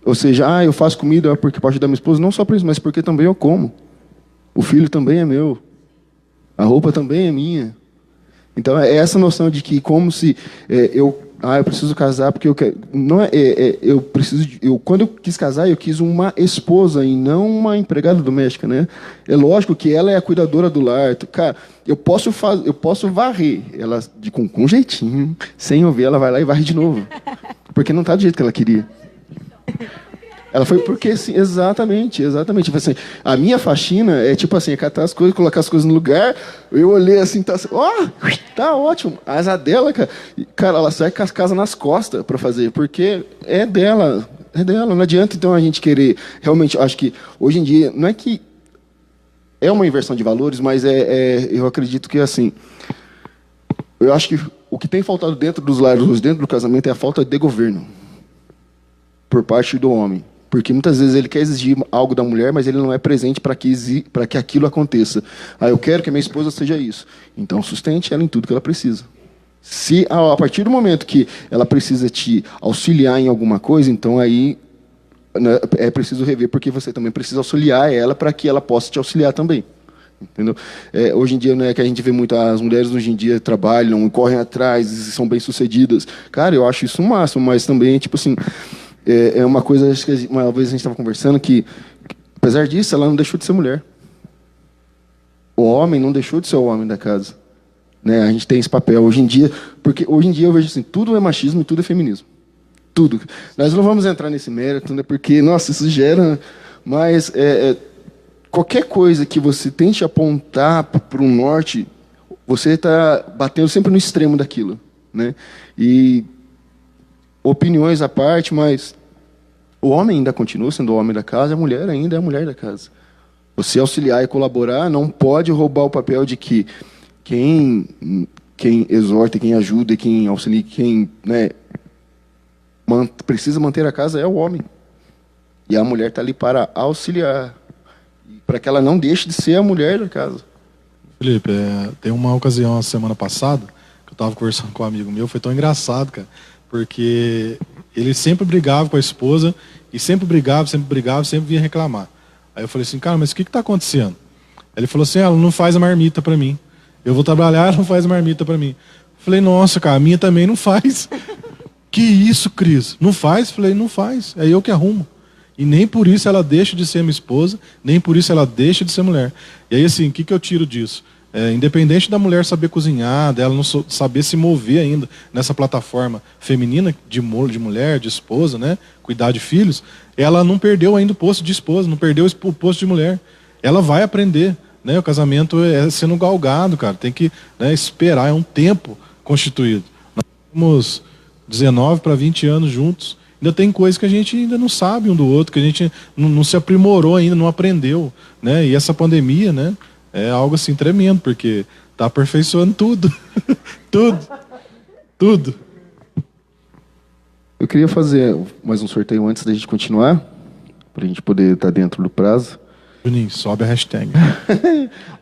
Ou seja, eu faço comida porque posso ajudar minha esposa, não só por isso, mas porque também eu como. O filho também é meu. A roupa também é minha. Então, é essa noção de que como se eu preciso casar porque eu quero... Não quando eu quis casar, eu quis uma esposa e não uma empregada doméstica, né? É lógico que ela é a cuidadora do lar. Cara, eu posso varrer ela com jeitinho, sem eu ver, ela vai lá e varre de novo. Porque não está do jeito que ela queria. Ela foi porque, sim, exatamente. Tipo assim, a minha faxina é tipo assim, catar as coisas, colocar as coisas no lugar. Eu olhei assim, tá ótimo. A asa dela, cara, ela sai com as casas nas costas para fazer, porque é dela. Não adianta então a gente querer. Realmente, acho que hoje em dia, não é que é uma inversão de valores, mas eu acredito que assim, eu acho que o que tem faltado dentro dos lares, dentro do casamento, é a falta de governo por parte do homem. Porque muitas vezes ele quer exigir algo da mulher, mas ele não é presente para que aquilo aconteça. Eu quero que a minha esposa seja isso. Então, sustente ela em tudo que ela precisa. Se a partir do momento que ela precisa te auxiliar em alguma coisa, então aí, né, é preciso rever, porque você também precisa auxiliar ela para que ela possa te auxiliar também. Entendeu? Hoje em dia, né, que a gente vê muito, as mulheres hoje em dia trabalham, correm atrás, são bem-sucedidas. Cara, eu acho isso o máximo, mas também, tipo assim... É uma coisa, acho que uma vez a gente estava conversando, que, apesar disso, ela não deixou de ser mulher. O homem não deixou de ser o homem da casa. Né? A gente tem esse papel hoje em dia, porque hoje em dia eu vejo assim, tudo é machismo e tudo é feminismo. Tudo. Nós não vamos entrar nesse mérito, né? Porque, nossa, isso gera... Mas qualquer coisa que você tente apontar para um norte, você está batendo sempre no extremo daquilo. Né? E opiniões à parte, mas o homem ainda continua sendo o homem da casa, a mulher ainda é a mulher da casa. Você auxiliar e colaborar não pode roubar o papel de que quem exorta, quem ajuda, quem auxilia, quem, né, precisa manter a casa é o homem. E a mulher está ali para auxiliar, para que ela não deixe de ser a mulher da casa. Felipe, tem uma ocasião, a semana passada, que eu estava conversando com um amigo meu, foi tão engraçado, cara, porque ele sempre brigava com a esposa, e sempre brigava, sempre vinha reclamar. Aí eu falei assim, cara, mas o que está acontecendo? Ele falou assim, ela não faz a marmita para mim. Eu vou trabalhar, ela não faz a marmita para mim. Eu falei, nossa, cara, a minha também não faz. Que isso, Cris? Não faz? Eu falei, não faz, é eu que arrumo. E nem por isso ela deixa de ser minha esposa, nem por isso ela deixa de ser mulher. E aí, assim, o que eu tiro disso? Independente da mulher saber cozinhar, dela não saber se mover ainda nessa plataforma feminina de mulher, de esposa, né? Cuidar de filhos, ela não perdeu ainda o posto de esposa, não perdeu o posto de mulher. Ela vai aprender, né? O casamento é sendo galgado, cara. Tem que, né, esperar, é um tempo constituído. Nós temos 19 para 20 anos juntos. Ainda tem coisas que a gente ainda não sabe um do outro, que a gente não se aprimorou ainda, não aprendeu, né? E essa pandemia, né? É algo assim tremendo, porque está aperfeiçoando tudo. Tudo. Eu queria fazer mais um sorteio antes da gente continuar, para a gente poder estar dentro do prazo. Juninho, sobe a hashtag.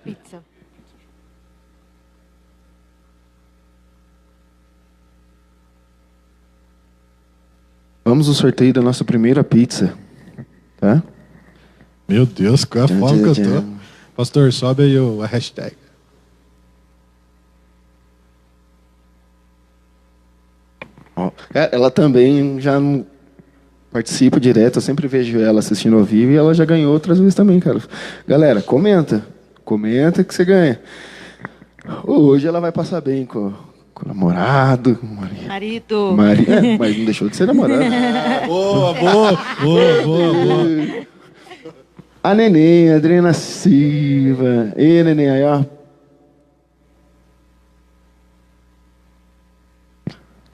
Pizza. Vamos ao sorteio da nossa primeira pizza. Tá? Meu Deus, qual é a forma que eu tô? Pastor, sobe aí a hashtag. Ela também já não participa direto, eu sempre vejo ela assistindo ao vivo e ela já ganhou outras vezes também, cara. Galera, comenta que você ganha. Hoje ela vai passar bem com o namorado, Marido. mas não deixou de ser namorado. Boa. A neném, a Adriana Silva. E neném, aí, ó.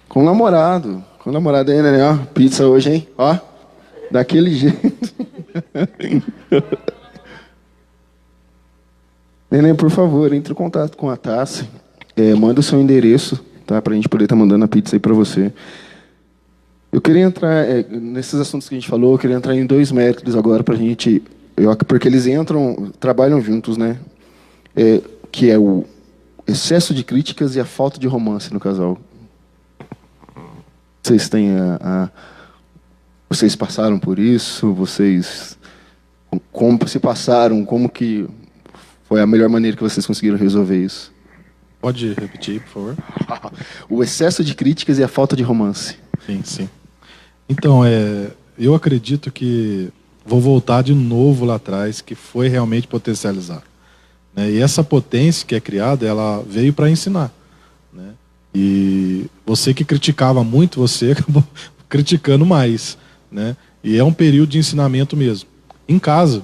Com o namorado aí, neném, ó. Pizza hoje, hein? Ó. Daquele jeito. Neném, por favor, entre em contato com a Tassi. Manda o seu endereço, tá? Pra gente poder estar mandando a pizza aí pra você. Eu queria entrar, nesses assuntos que a gente falou, eu queria entrar em 2 métodos agora pra gente... porque eles trabalham juntos, né? Que é o excesso de críticas e a falta de romance no casal. Vocês têm vocês passaram por isso? Vocês como se passaram? Como que foi a melhor maneira que vocês conseguiram resolver isso? Pode repetir, por favor? O excesso de críticas e a falta de romance. Sim. Então, eu acredito que vou voltar de novo lá atrás, que foi realmente potencializar. Né? E essa potência que é criada, ela veio para ensinar. Né? E você que criticava muito, você acabou criticando mais. Né? E é um período de ensinamento mesmo. Em casa,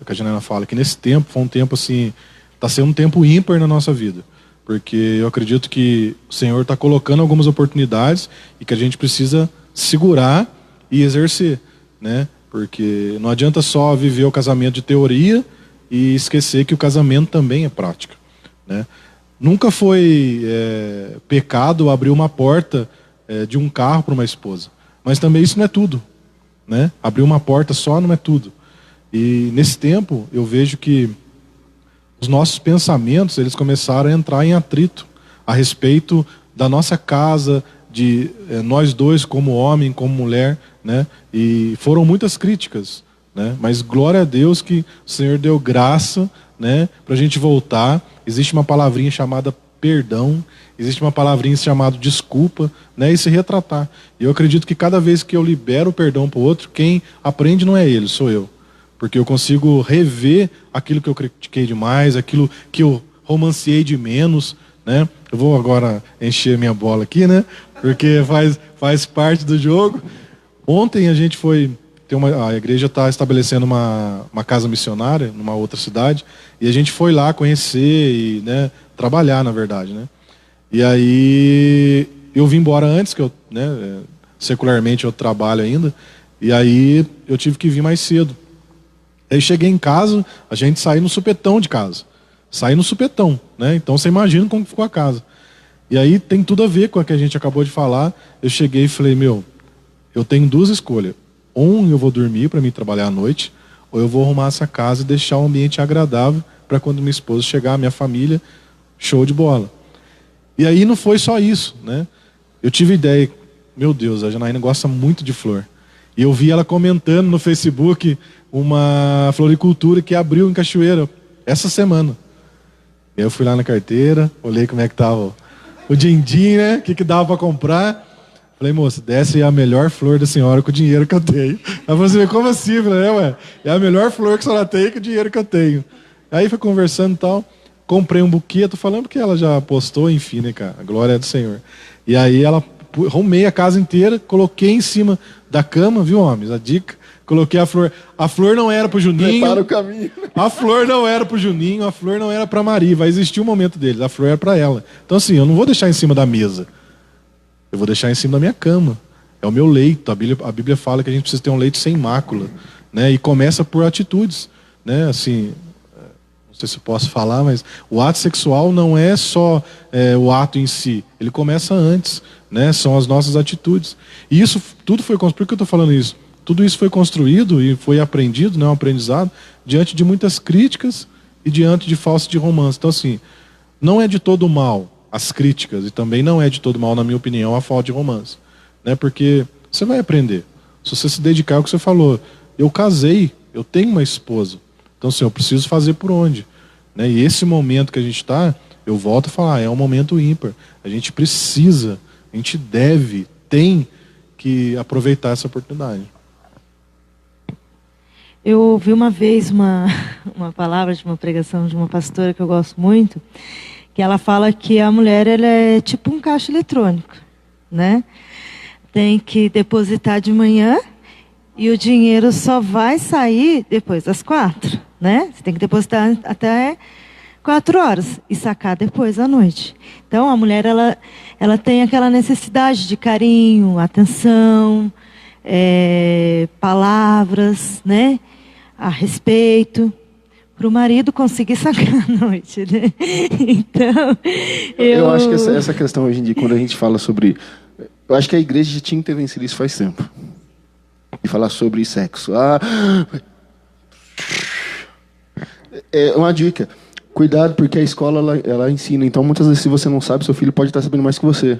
que a Janaína fala, que nesse tempo, foi um tempo assim, está sendo um tempo ímpar na nossa vida. Porque eu acredito que o Senhor está colocando algumas oportunidades e que a gente precisa segurar e exercer. Né? Porque não adianta só viver o casamento de teoria e esquecer que o casamento também é prática. Né? Nunca foi pecado abrir uma porta de um carro para uma esposa. Mas também isso não é tudo. Né? Abrir uma porta só não é tudo. E nesse tempo eu vejo que os nossos pensamentos eles começaram a entrar em atrito a respeito da nossa casa, de nós dois como homem, como mulher, né? E foram muitas críticas, né? Mas glória a Deus que o Senhor deu graça, né? Para a gente voltar. Existe uma palavrinha chamada perdão, existe uma palavrinha chamada desculpa, né? E se retratar. E eu acredito que cada vez que eu libero o perdão para o outro, quem aprende não é ele, sou eu. Porque eu consigo rever aquilo que eu critiquei demais, aquilo que eu romanciei de menos, né? Eu vou agora encher minha bola aqui, né? Porque faz parte do jogo. Ontem a gente foi... a igreja está estabelecendo uma casa missionária numa outra cidade, e a gente foi lá conhecer e, né, trabalhar, na verdade, né? E aí eu vim embora antes, que eu, né, secularmente eu trabalho ainda, e aí eu tive que vir mais cedo. Aí cheguei em casa, a gente saiu no supetão de casa. Saí no supetão, né? Então você imagina como ficou a casa. E aí tem tudo a ver com o que a gente acabou de falar. Eu cheguei e falei, eu tenho duas escolhas. Eu vou dormir para mim trabalhar à noite, ou eu vou arrumar essa casa e deixar um ambiente agradável para quando minha esposa chegar, minha família, show de bola. E aí não foi só isso, né? Eu tive ideia, meu Deus, a Janaína gosta muito de flor. E eu vi ela comentando no Facebook uma floricultura que abriu em Cachoeira essa semana. E aí eu fui lá na carteira, olhei como é que tava o din-din, né? O que dava para comprar. Falei, moça, desce a melhor flor da senhora com o dinheiro que eu tenho. Ela falou assim, como assim? Eu falei, ué, é a melhor flor que a senhora tem com o dinheiro que eu tenho. Aí foi conversando e tal, comprei um buquê, tô falando porque ela já postou, enfim, né, cara? A glória é do Senhor. E aí arrumei a casa inteira, coloquei em cima da cama, viu, homens? A dica, coloquei a flor. A flor não era pro Juninho. Prepara o caminho. A flor não era pro Juninho, a flor não era pra Maria. Vai existir um momento deles, a flor era pra ela. Então assim, eu não vou deixar em cima da mesa. Eu vou deixar em cima da minha cama. É o meu leito. A Bíblia fala que a gente precisa ter um leito sem mácula, né? E começa por atitudes, né? Assim, não sei se eu posso falar, mas o ato sexual não é só o ato em si. Ele começa antes, né? São as nossas atitudes. E isso tudo foi construído. Por que eu estou falando isso? Tudo isso foi construído e foi aprendido, né? Um aprendizado diante de muitas críticas e diante de falsos de romance. Então, assim, não é de todo mal as críticas, e também não é de todo mal, na minha opinião, a falta de romance, né? Porque você vai aprender. Se você se dedicar ao que você falou, eu casei, eu tenho uma esposa, então assim, eu preciso fazer por onde, né? E esse momento que a gente está, eu volto a falar, é um momento ímpar. A gente precisa, a gente deve, tem que aproveitar essa oportunidade. Eu ouvi uma vez uma palavra de uma pregação de uma pastora que eu gosto muito, que ela fala que a mulher ela é tipo um caixa eletrônico, né? Tem que depositar de manhã e o dinheiro só vai sair depois das 4, né? Você tem que depositar até 4 horas e sacar depois à noite. Então a mulher ela tem aquela necessidade de carinho, atenção, palavras, né? A respeito. Para o marido conseguir sacar à noite, né? Então, eu acho que essa questão hoje em dia, quando a gente fala sobre... Eu acho que a igreja já tinha que ter vencido isso faz tempo. E falar sobre sexo. É uma dica. Cuidado, porque a escola, ela ensina. Então, muitas vezes, se você não sabe, seu filho pode estar sabendo mais que você.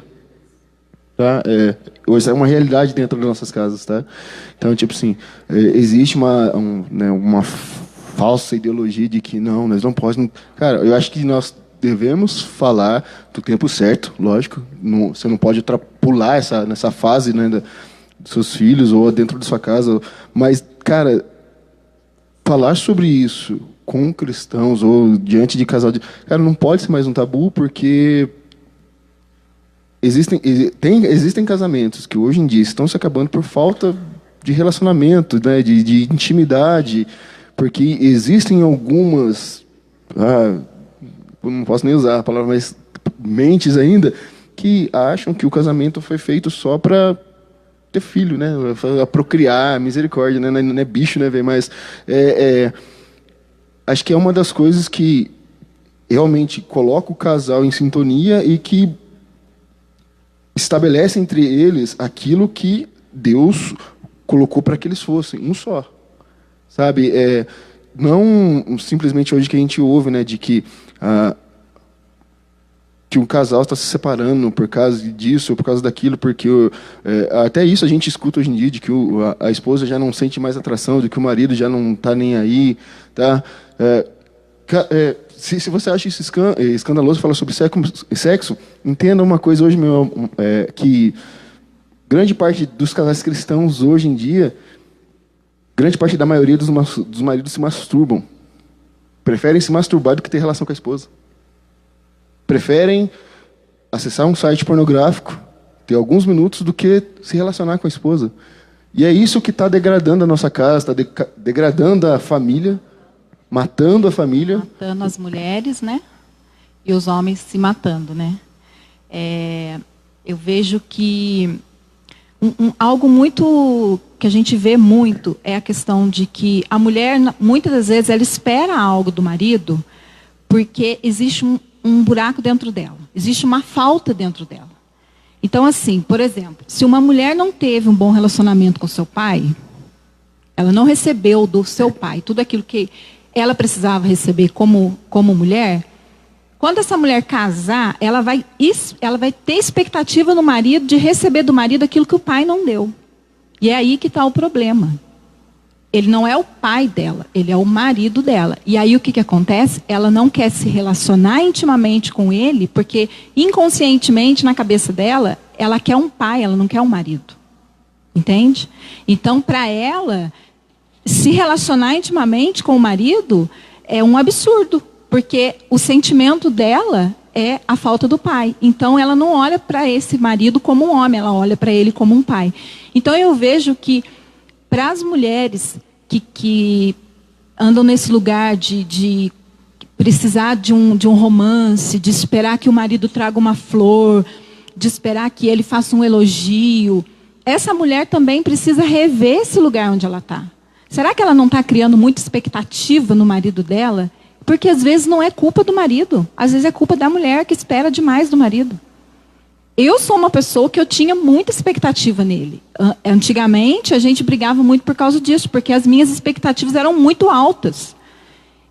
Tá? Hoje é uma realidade dentro das nossas casas, tá? Então, tipo assim, existe uma falsa ideologia de que não, nós não podemos... Cara, eu acho que nós devemos falar do tempo certo, lógico. Você não pode pular nessa fase, né, dos seus filhos ou dentro da sua casa. Mas, cara, falar sobre isso com cristãos ou diante de casal... Cara, não pode ser mais um tabu, porque existem casamentos que hoje em dia estão se acabando por falta de relacionamento, né, de intimidade... Porque existem algumas, não posso nem usar a palavra, mas mentes ainda, que acham que o casamento foi feito só para ter filho, né? Pra procriar, misericórdia, né? Não é bicho, né, velho? Mas acho que é uma das coisas que realmente coloca o casal em sintonia e que estabelece entre eles aquilo que Deus colocou para que eles fossem, um só. Sabe, não simplesmente hoje que a gente ouve, né, de que um casal está se separando por causa disso ou por causa daquilo, porque até isso a gente escuta hoje em dia, de que a esposa já não sente mais atração, de que o marido já não está nem aí, tá? Se você acha isso escandaloso falar sobre sexo, entenda uma coisa hoje, que grande parte dos casais cristãos hoje em dia, grande parte da maioria dos maridos se masturbam. Preferem se masturbar do que ter relação com a esposa. Preferem acessar um site pornográfico, ter alguns minutos, do que se relacionar com a esposa. E é isso que está degradando a nossa casa, está degradando a família, matando a família. Matando as mulheres, né? E os homens se matando, né? Eu vejo que algo muito que a gente vê muito é a questão de que a mulher, muitas das vezes, ela espera algo do marido porque existe um buraco dentro dela. Existe uma falta dentro dela. Então, assim, por exemplo, se uma mulher não teve um bom relacionamento com seu pai, ela não recebeu do seu pai tudo aquilo que ela precisava receber como mulher, quando essa mulher casar, ela vai ter expectativa no marido de receber do marido aquilo que o pai não deu. E é aí que está o problema. Ele não é o pai dela, ele é o marido dela. E aí o que acontece? Ela não quer se relacionar intimamente com ele, porque inconscientemente na cabeça dela, ela quer um pai, ela não quer um marido. Entende? Então, para ela, se relacionar intimamente com o marido é um absurdo, porque o sentimento dela é a falta do pai. Então, ela não olha para esse marido como um homem, ela olha para ele como um pai. Então, eu vejo que para as mulheres que andam nesse lugar de precisar de um romance, de esperar que o marido traga uma flor, de esperar que ele faça um elogio, essa mulher também precisa rever esse lugar onde ela está. Será que ela não está criando muita expectativa no marido dela? Porque às vezes não é culpa do marido, às vezes é culpa da mulher que espera demais do marido. Eu sou uma pessoa que eu tinha muita expectativa nele. Antigamente, a gente brigava muito por causa disso, porque as minhas expectativas eram muito altas.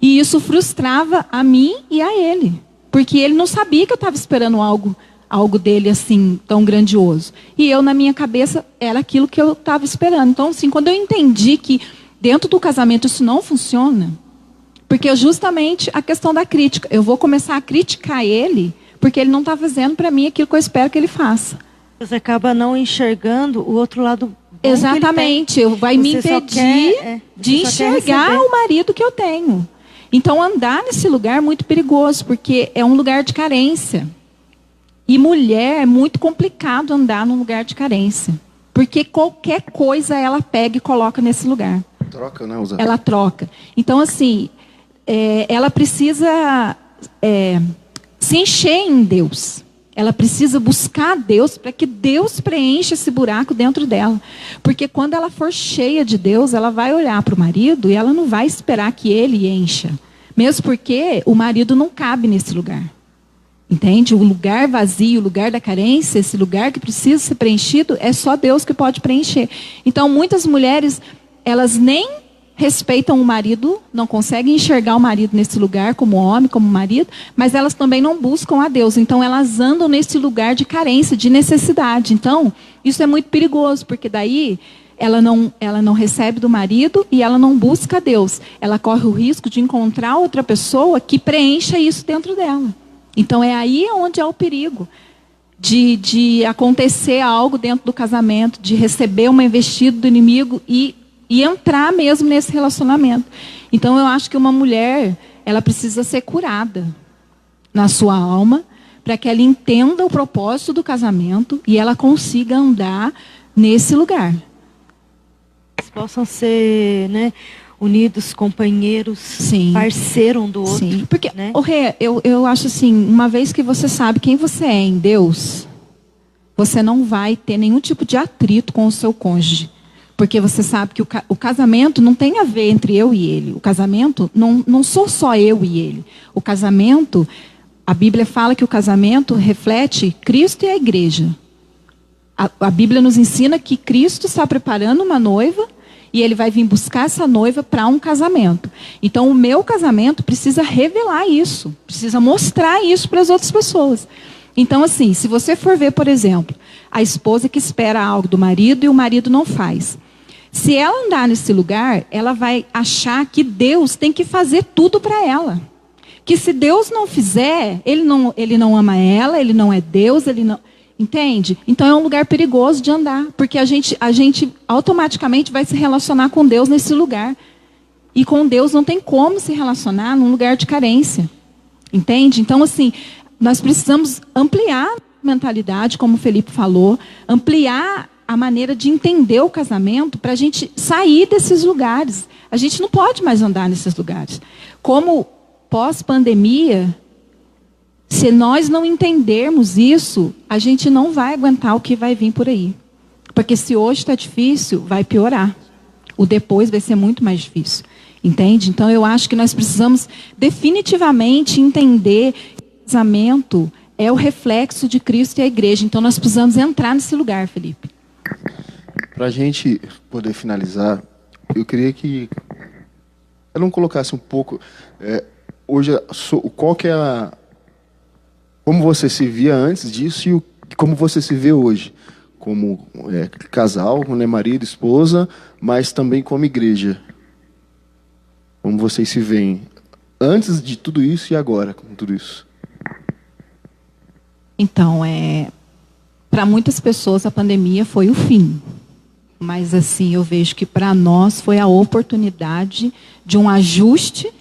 E isso frustrava a mim e a ele. Porque ele não sabia que eu estava esperando algo dele assim, tão grandioso. E eu, na minha cabeça, era aquilo que eu estava esperando. Então, assim, quando eu entendi que dentro do casamento isso não funciona, porque justamente a questão da crítica. Eu vou começar a criticar ele, porque ele não está fazendo para mim aquilo que eu espero que ele faça. Você acaba não enxergando o outro lado bom. Exatamente. Vai me impedir de enxergar o marido que eu tenho. Então, andar nesse lugar é muito perigoso, porque é um lugar de carência. E mulher é muito complicado andar num lugar de carência. Porque qualquer coisa ela pega e coloca nesse lugar. Troca, né, Usa? Ela troca. Então, assim, ela precisa se encher em Deus. Ela precisa buscar Deus para que Deus preencha esse buraco dentro dela. Porque quando ela for cheia de Deus, ela vai olhar para o marido e ela não vai esperar que ele encha. Mesmo porque o marido não cabe nesse lugar. Entende? O lugar vazio, o lugar da carência, esse lugar que precisa ser preenchido, é só Deus que pode preencher. Então, muitas mulheres, elas nem respeitam o marido, não conseguem enxergar o marido nesse lugar como homem, como marido, mas elas também não buscam a Deus. Então, elas andam nesse lugar de carência, de necessidade. Então, isso é muito perigoso, porque daí ela não recebe do marido e ela não busca a Deus. Ela corre o risco de encontrar outra pessoa que preencha isso dentro dela. Então, é aí onde é o perigo de acontecer algo dentro do casamento, de receber uma investida do inimigo e entrar mesmo nesse relacionamento. Então, eu acho que uma mulher, ela precisa ser curada na sua alma, para que ela entenda o propósito do casamento e ela consiga andar nesse lugar. Eles possam ser, né, unidos, companheiros, Sim. parceiro um do outro. Sim, porque, né? Rê, eu acho assim, uma vez que você sabe quem você é em Deus, você não vai ter nenhum tipo de atrito com o seu cônjuge. Porque você sabe que o casamento não tem a ver entre eu e ele. O casamento não sou só eu e ele. O casamento, a Bíblia fala que o casamento reflete Cristo e a igreja. A Bíblia nos ensina que Cristo está preparando uma noiva e ele vai vir buscar essa noiva para um casamento. Então, o meu casamento precisa revelar isso. Precisa mostrar isso para as outras pessoas. Então, assim, se você for ver, por exemplo, a esposa que espera algo do marido e o marido não faz. Se ela andar nesse lugar, ela vai achar que Deus tem que fazer tudo para ela. que se Deus não fizer, ele não ama ela, ele não é Deus, ele não... Entende? Então é um lugar perigoso de andar, porque a gente automaticamente vai se relacionar com Deus nesse lugar. E com Deus não tem como se relacionar num lugar de carência. Entende? Então, assim, nós precisamos ampliar a mentalidade, como o Felipe falou, ampliar a maneira de entender o casamento para a gente sair desses lugares. A gente não pode mais andar nesses lugares. Como pós-pandemia, se nós não entendermos isso, a gente não vai aguentar o que vai vir por aí. Porque se hoje está difícil, vai piorar. O depois vai ser muito mais difícil. Entende? Então eu acho que nós precisamos definitivamente entender que o casamento é o reflexo de Cristo e a igreja. Então nós precisamos entrar nesse lugar, Felipe. Para a gente poder finalizar, eu queria que eu não colocasse um pouco hoje qual que é como você se via antes disso e como você se vê hoje, como casal, né, marido, esposa, mas também como igreja. Como vocês se veem antes de tudo isso e agora com tudo isso? Então, para muitas pessoas a pandemia foi o fim. Mas assim, eu vejo que para nós foi a oportunidade de um ajuste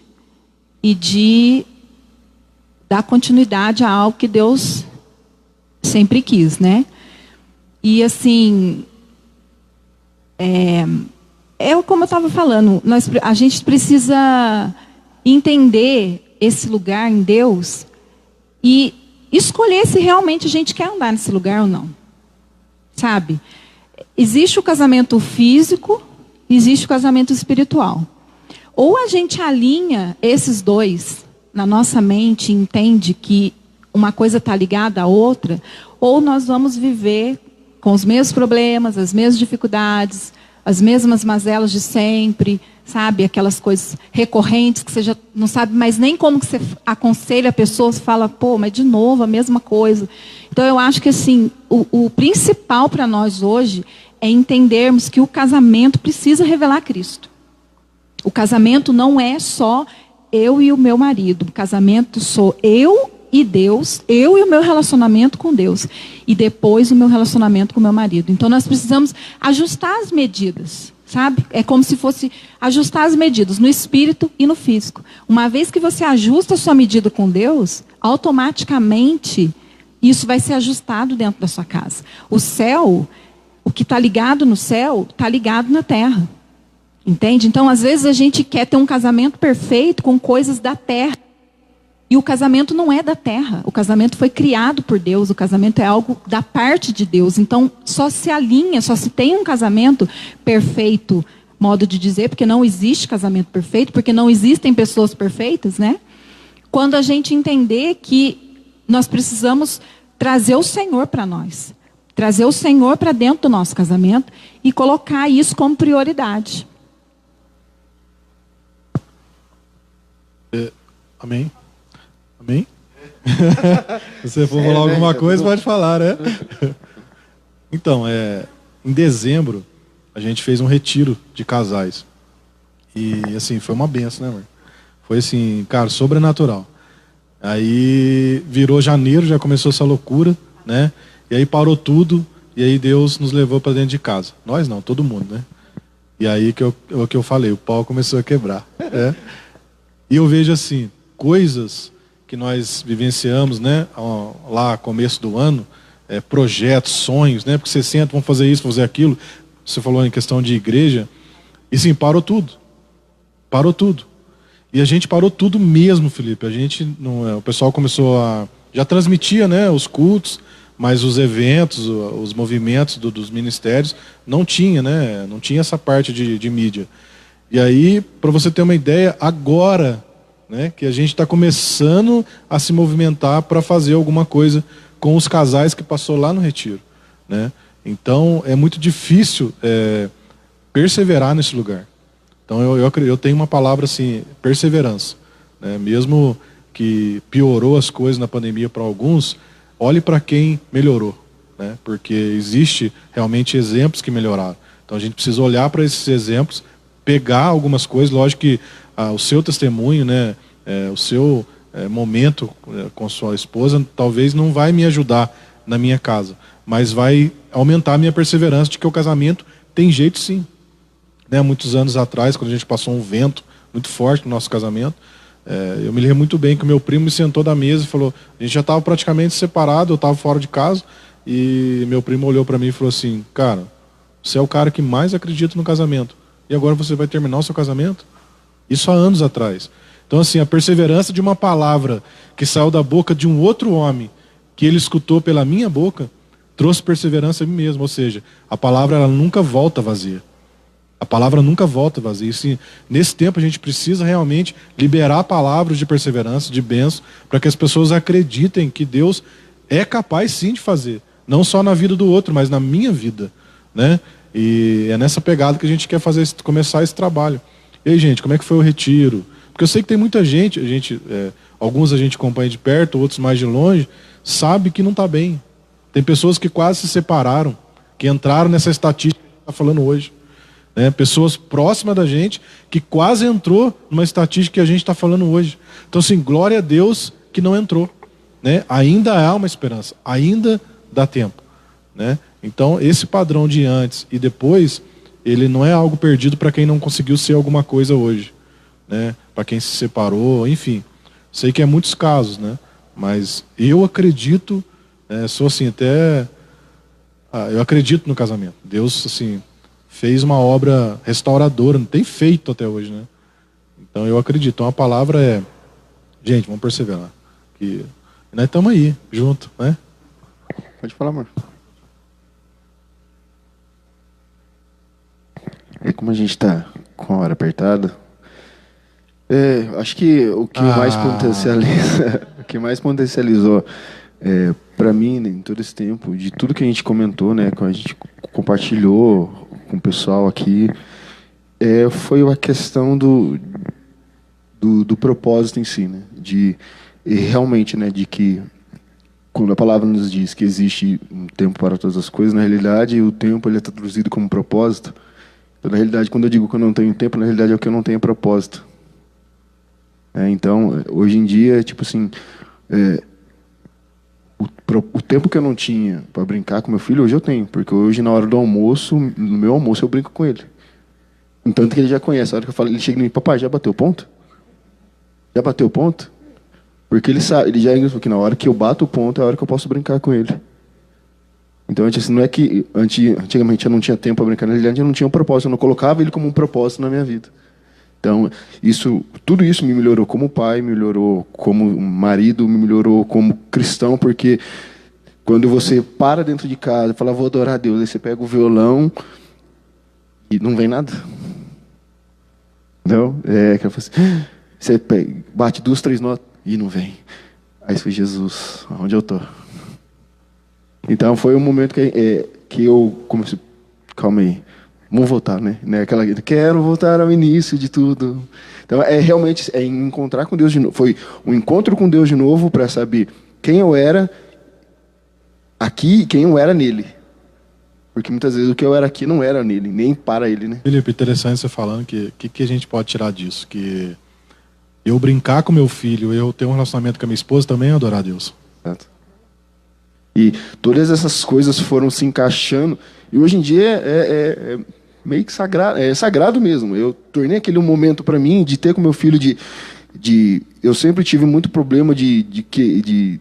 e de dar continuidade a algo que Deus sempre quis, né? E assim, como eu estava falando, a gente precisa entender esse lugar em Deus e escolher se realmente a gente quer andar nesse lugar ou não. Sabe? Existe o casamento físico, existe o casamento espiritual. Ou a gente alinha esses dois na nossa mente e entende que uma coisa está ligada à outra, ou nós vamos viver com os mesmos problemas, as mesmas dificuldades, as mesmas mazelas de sempre, sabe? Aquelas coisas recorrentes que você já não sabe mais nem como que você aconselha a pessoa, você fala, pô, mas de novo a mesma coisa. Então eu acho que assim, o principal para nós hoje é entendermos que o casamento precisa revelar Cristo. O casamento não é só eu e o meu marido. O casamento sou eu e Deus, eu e o meu relacionamento com Deus. E depois o meu relacionamento com o meu marido. Então nós precisamos ajustar as medidas, sabe? É como se fosse ajustar as medidas no espírito e no físico. Uma vez que você ajusta a sua medida com Deus, automaticamente isso vai ser ajustado dentro da sua casa. O céu, o que está ligado no céu, está ligado na terra. Entende? Então, às vezes, a gente quer ter um casamento perfeito com coisas da terra. E o casamento não é da terra. O casamento foi criado por Deus. O casamento é algo da parte de Deus. Então, só se alinha, só se tem um casamento perfeito, modo de dizer, porque não existe casamento perfeito, porque não existem pessoas perfeitas, né? Quando a gente entender que nós precisamos trazer o Senhor para nós. Trazer o Senhor para dentro do nosso casamento e colocar isso como prioridade. Amém? Amém? Se você for falar alguma coisa, pode falar, né? Então, em dezembro, a gente fez um retiro de casais. E, assim, foi uma benção, né, amor? Foi, assim, cara, sobrenatural. Aí, virou janeiro, já começou essa loucura, né? E aí parou tudo, e aí Deus nos levou para dentro de casa. Nós não, todo mundo, né? E aí o que eu falei, o pau começou a quebrar. E eu vejo, assim, coisas que nós vivenciamos, né, lá começo do ano, projetos, sonhos, né, porque você senta, vamos fazer isso, fazer aquilo. Você falou em questão de igreja, e sim, parou tudo. Parou tudo. E a gente parou tudo mesmo, Felipe. A gente não, o pessoal começou já transmitia, né, os cultos, mas os eventos, os movimentos dos ministérios, não tinha, né, não tinha essa parte de mídia. E aí, para você ter uma ideia, agora, né, que a gente está começando a se movimentar para fazer alguma coisa com os casais que passou lá no retiro, né? Então, é muito difícil perseverar nesse lugar. Então, eu tenho uma palavra assim, perseverança, né? Mesmo que piorou as coisas na pandemia para alguns, olhe para quem melhorou, né? Porque existe realmente exemplos que melhoraram. Então, a gente precisa olhar para esses exemplos, pegar algumas coisas, lógico que o seu testemunho, né, o seu momento com sua esposa, talvez não vai me ajudar na minha casa, mas vai aumentar a minha perseverança de que o casamento tem jeito sim. Né? Muitos anos atrás, quando a gente passou um vento muito forte no nosso casamento, eu me lembro muito bem que o meu primo me sentou da mesa e falou, a gente já estava praticamente separado, eu estava fora de casa, e meu primo olhou para mim e falou assim, cara, você é o cara que mais acredita no casamento, e agora você vai terminar o seu casamento? Isso há anos atrás. Então assim, a perseverança de uma palavra que saiu da boca de um outro homem, que ele escutou pela minha boca, trouxe perseverança a mim mesmo. Ou seja, a palavra ela nunca volta vazia. A palavra nunca volta vazia. E, sim, nesse tempo a gente precisa realmente liberar palavras de perseverança, de bênção, para que as pessoas acreditem que Deus é capaz sim de fazer. Não só na vida do outro, mas na minha vida. Né? E é nessa pegada que a gente quer começar esse trabalho. E aí, gente, como é que foi o retiro? Porque eu sei que tem muita gente, alguns a gente acompanha de perto, outros mais de longe, sabe que não está bem. Tem pessoas que quase se separaram, que entraram nessa estatística que a gente está falando hoje. Né? Pessoas próximas da gente que quase entrou numa estatística que a gente está falando hoje. Então, assim, glória a Deus que não entrou. Né? Ainda há uma esperança, ainda dá tempo. Né? Então, esse padrão de antes e depois, ele não é algo perdido para quem não conseguiu ser alguma coisa hoje. Né? Para quem se separou, enfim. Sei que é muitos casos, né? Mas eu acredito, sou assim, até... eu acredito no casamento. Deus, assim, fez uma obra restauradora, não tem feito até hoje, né? Então eu acredito. Então a palavra é, gente, vamos perseverar. Que nós estamos aí, junto, né? Pode falar, amor. E como a gente está com a hora apertada, acho que o que mais potencializa, o que mais potencializou para mim, né, em todo esse tempo, de tudo que a gente comentou, né, que a gente compartilhou com o pessoal aqui, foi a questão do propósito em si, né, de realmente, né, de que quando a palavra nos diz que existe um tempo para todas as coisas, na realidade o tempo ele é traduzido como propósito. Então, na realidade, quando eu digo que eu não tenho tempo, na realidade é que eu não tenho propósito. Então, hoje em dia, tipo assim, o tempo que eu não tinha para brincar com meu filho, hoje eu tenho. Porque hoje, na hora do almoço, no meu almoço, eu brinco com ele. Entanto que ele já conhece. A hora que eu falo, ele chega em mim, papai, já bateu ponto? Já bateu ponto? Porque ele sabe, ele já que na hora que eu bato o ponto, é a hora que eu posso brincar com ele. Então, assim, não é que antigamente eu não tinha tempo para brincar, na realidade eu não tinha um propósito, eu não colocava ele como um propósito na minha vida. Então, tudo isso me melhorou como pai, me melhorou como marido, me melhorou como cristão, porque quando você para dentro de casa e fala, vou adorar a Deus, aí você pega o violão e não vem nada. Não? Você bate 2, 3 notas e não vem. Aí você fala, Jesus, onde eu estou? Então foi um momento que eu comecei, calma aí, vamos voltar, né? Quero voltar ao início de tudo. Então realmente encontrar com Deus de novo. Foi um encontro com Deus de novo para saber quem eu era aqui e quem eu era nele. Porque muitas vezes o que eu era aqui não era nele, nem para ele, né? Felipe, interessante você falando que a gente pode tirar disso, que eu brincar com meu filho, eu ter um relacionamento com a minha esposa também é adorar a Deus. Certo. E todas essas coisas foram se encaixando. E hoje em dia é meio que sagrado, é sagrado mesmo. Eu tornei aquele um momento para mim de ter com meu filho eu sempre tive muito problema de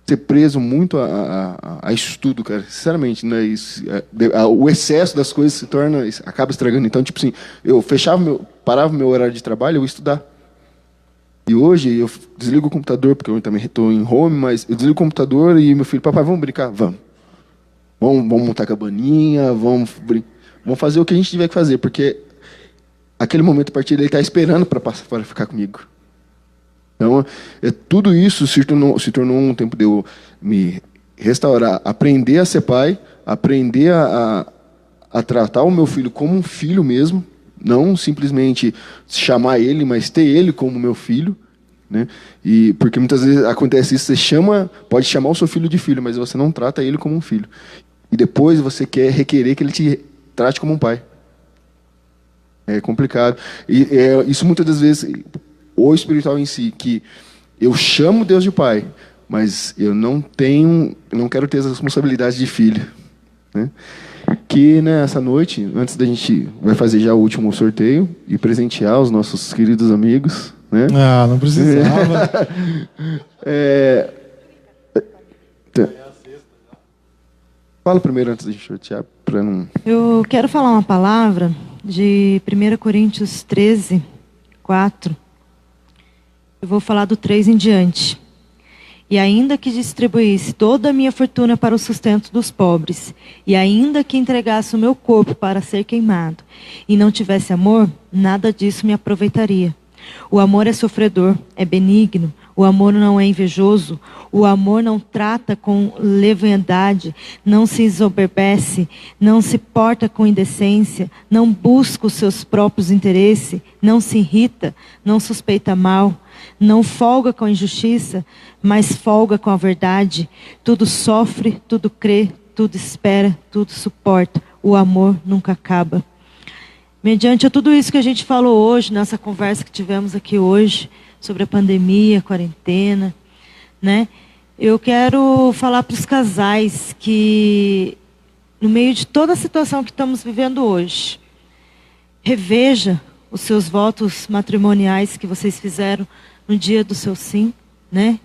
ser preso muito a estudo, cara. Sinceramente, né? O excesso das coisas acaba estragando. Então, tipo assim, eu parava meu horário de trabalho, eu ia estudar. E hoje eu desligo o computador, porque eu também estou em home, mas eu desligo o computador e meu filho, papai, vamos brincar? Vamos. Vamos montar cabaninha, vamos fazer o que a gente tiver que fazer, porque aquele momento a partir dele está esperando para ficar comigo. Então, tudo isso se tornou um tempo de eu me restaurar, aprender a ser pai, aprender a tratar o meu filho como um filho mesmo, não simplesmente chamar ele, mas ter ele como meu filho, né? E porque muitas vezes acontece isso, pode chamar o seu filho de filho, mas você não trata ele como um filho. E depois você quer requerer que ele te trate como um pai. É complicado. E isso muitas das vezes, o espiritual em si, que eu chamo Deus de pai, mas eu não quero ter as responsabilidades de filho, né? Que nessa noite, antes da gente vai fazer já o último sorteio e presentear os nossos queridos amigos, né? Ah, não precisava. Fala primeiro antes da gente sortear, para não... Eu quero falar uma palavra de 1 Coríntios 13, 4. Eu vou falar do 3 em diante. E ainda que distribuísse toda a minha fortuna para o sustento dos pobres, e ainda que entregasse o meu corpo para ser queimado, e não tivesse amor, nada disso me aproveitaria. O amor é sofredor, é benigno, o amor não é invejoso, o amor não trata com leviandade, não se ensoberbece, não se porta com indecência, não busca os seus próprios interesses, não se irrita, não suspeita mal, não folga com a injustiça, mas folga com a verdade. Tudo sofre, tudo crê, tudo espera, tudo suporta. O amor nunca acaba. Mediante a tudo isso que a gente falou hoje, nessa conversa que tivemos aqui hoje, sobre a pandemia, a quarentena, né? Eu quero falar para os casais que, no meio de toda a situação que estamos vivendo hoje, reveja os seus votos matrimoniais que vocês fizeram no dia do seu sim, né?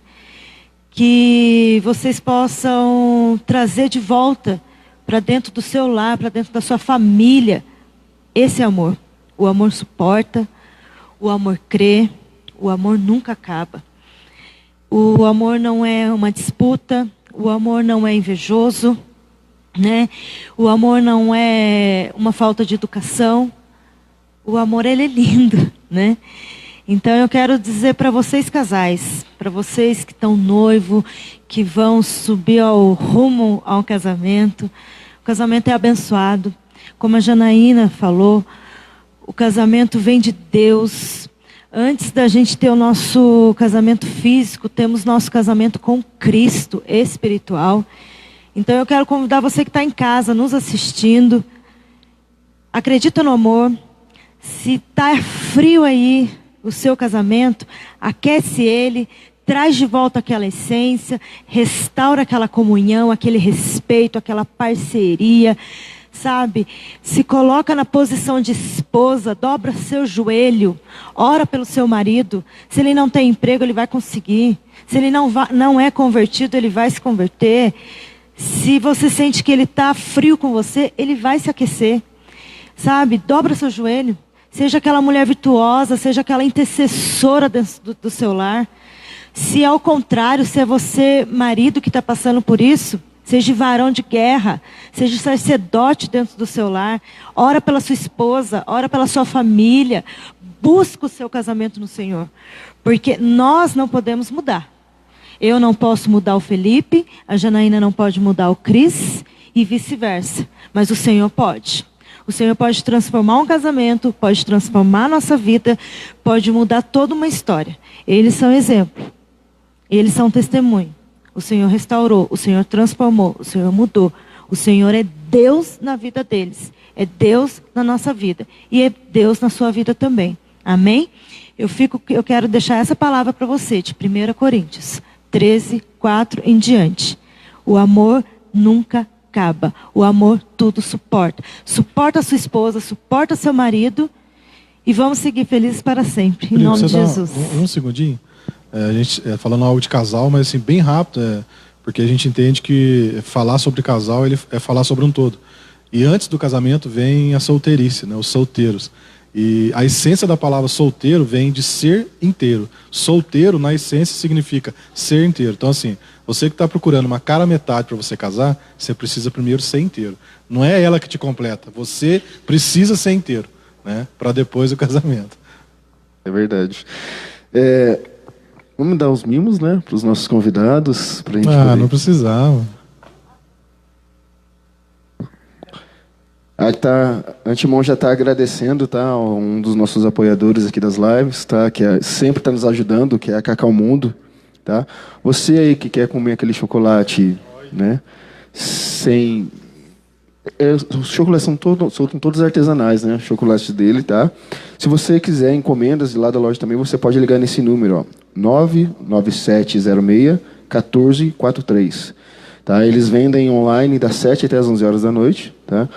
Que vocês possam trazer de volta para dentro do seu lar, para dentro da sua família, esse amor. O amor suporta, o amor crê, o amor nunca acaba. O amor não é uma disputa, o amor não é invejoso, né? O amor não é uma falta de educação. O amor, ele é lindo, né? Então eu quero dizer para vocês casais, para vocês que estão noivo, que vão subir ao rumo ao casamento, o casamento é abençoado. Como a Janaína falou, o casamento vem de Deus. Antes da gente ter o nosso casamento físico, temos nosso casamento com Cristo espiritual. Então eu quero convidar você que está em casa, nos assistindo, acredita no amor. Se está frio aí o seu casamento, aquece ele, traz de volta aquela essência, restaura aquela comunhão, aquele respeito, aquela parceria, sabe? Se coloca na posição de esposa, dobra seu joelho, ora pelo seu marido. Se ele não tem emprego, ele vai conseguir. Se ele não é convertido, ele vai se converter. Se você sente que ele está frio com você, ele vai se aquecer. Sabe? Dobra seu joelho. Seja aquela mulher virtuosa, seja aquela intercessora do seu lar. Se ao contrário, se é você, marido, que está passando por isso, seja varão de guerra, seja sacerdote dentro do seu lar. Ora pela sua esposa, ora pela sua família. Busca o seu casamento no Senhor. Porque nós não podemos mudar. Eu não posso mudar o Felipe, a Janaína não pode mudar o Cris e vice-versa. Mas o Senhor pode. O Senhor pode transformar um casamento, pode transformar a nossa vida, pode mudar toda uma história. Eles são exemplo. Eles são testemunho. O Senhor restaurou, o Senhor transformou, o Senhor mudou. O Senhor é Deus na vida deles. É Deus na nossa vida. E é Deus na sua vida também. Amém? Eu quero deixar essa palavra para você, de 1 Coríntios 13, 4 em diante. O amor nunca acaba. O amor tudo suporta. Suporta a sua esposa, suporta seu marido. E vamos seguir felizes para sempre. Em nome de Jesus. Um segundinho. A gente falando algo de casal, mas assim, bem rápido, porque a gente entende que falar sobre casal ele é falar sobre um todo. E antes do casamento vem a solteirice, né, os solteiros. E a essência da palavra solteiro vem de ser inteiro. Solteiro, na essência, significa ser inteiro. Então, assim, você que está procurando uma cara metade para você casar, você precisa primeiro ser inteiro. Não é ela que te completa, você precisa ser inteiro, né, para depois o casamento. É verdade. Vamos dar os mimos, né, para os nossos convidados. Pra gente poder... não precisava. Antemão já está agradecendo, tá, um dos nossos apoiadores aqui das lives, tá, que sempre está nos ajudando, que é a Cacau Mundo, tá. Você aí que quer comer aquele chocolate, né, sem Os chocolates são todos artesanais, né? Chocolates dele, tá? Se você quiser encomendas de lá da loja também, você pode ligar nesse número, ó, 99706-1443. Tá? Eles vendem online das 7 até as 11 horas da noite, tá?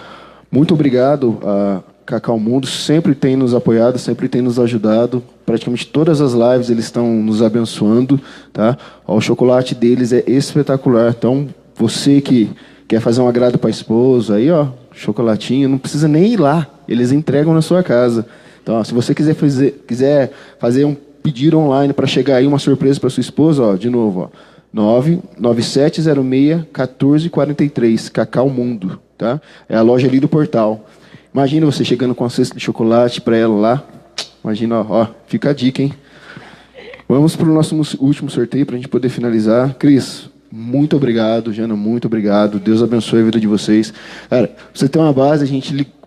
Muito obrigado a Cacau Mundo, sempre tem nos apoiado, sempre tem nos ajudado. Praticamente todas as lives eles estão nos abençoando, tá? Ó, o chocolate deles é espetacular. Então, você que quer fazer um agrado para a esposa, aí, ó, chocolatinho, não precisa nem ir lá. Eles entregam na sua casa. Então, ó, se você quiser fazer um pedido online para chegar aí uma surpresa para sua esposa, ó, de novo, ó, 99706-1443, Cacau Mundo, tá? É a loja ali do portal. Imagina você chegando com uma cesta de chocolate para ela lá. Imagina, ó, fica a dica, hein? Vamos para o nosso último sorteio para a gente poder finalizar. Cris, muito obrigado. Jana, muito obrigado. Deus abençoe a vida de vocês. Cara, você tem uma base,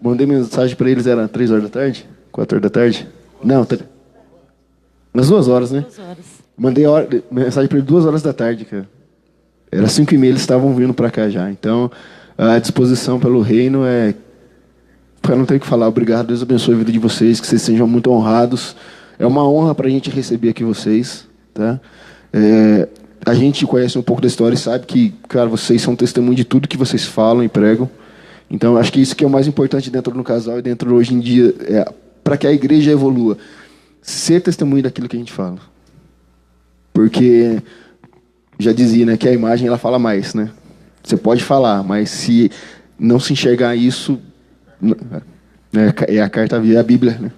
mandei mensagem para eles, era 3 horas da tarde? 4 horas da tarde? Não, umas 2 horas, né? 2 horas. Mandei mensagem para eles 2 horas da tarde, cara. Era 5h30, eles estavam vindo para cá já. Então, a disposição pelo reino é... Eu não tenho o que falar. Obrigado, Deus abençoe a vida de vocês, que vocês sejam muito honrados. É uma honra para a gente receber aqui vocês, tá? A gente conhece um pouco da história e sabe que, cara, vocês são testemunho de tudo que vocês falam e pregam. Então, acho que isso que é o mais importante dentro do casal e dentro hoje em dia, para que a igreja evolua. Ser testemunho daquilo que a gente fala. Porque, já dizia, né, que a imagem ela fala mais, né? Você pode falar, mas se não se enxergar isso, é a carta viva, é a Bíblia, né?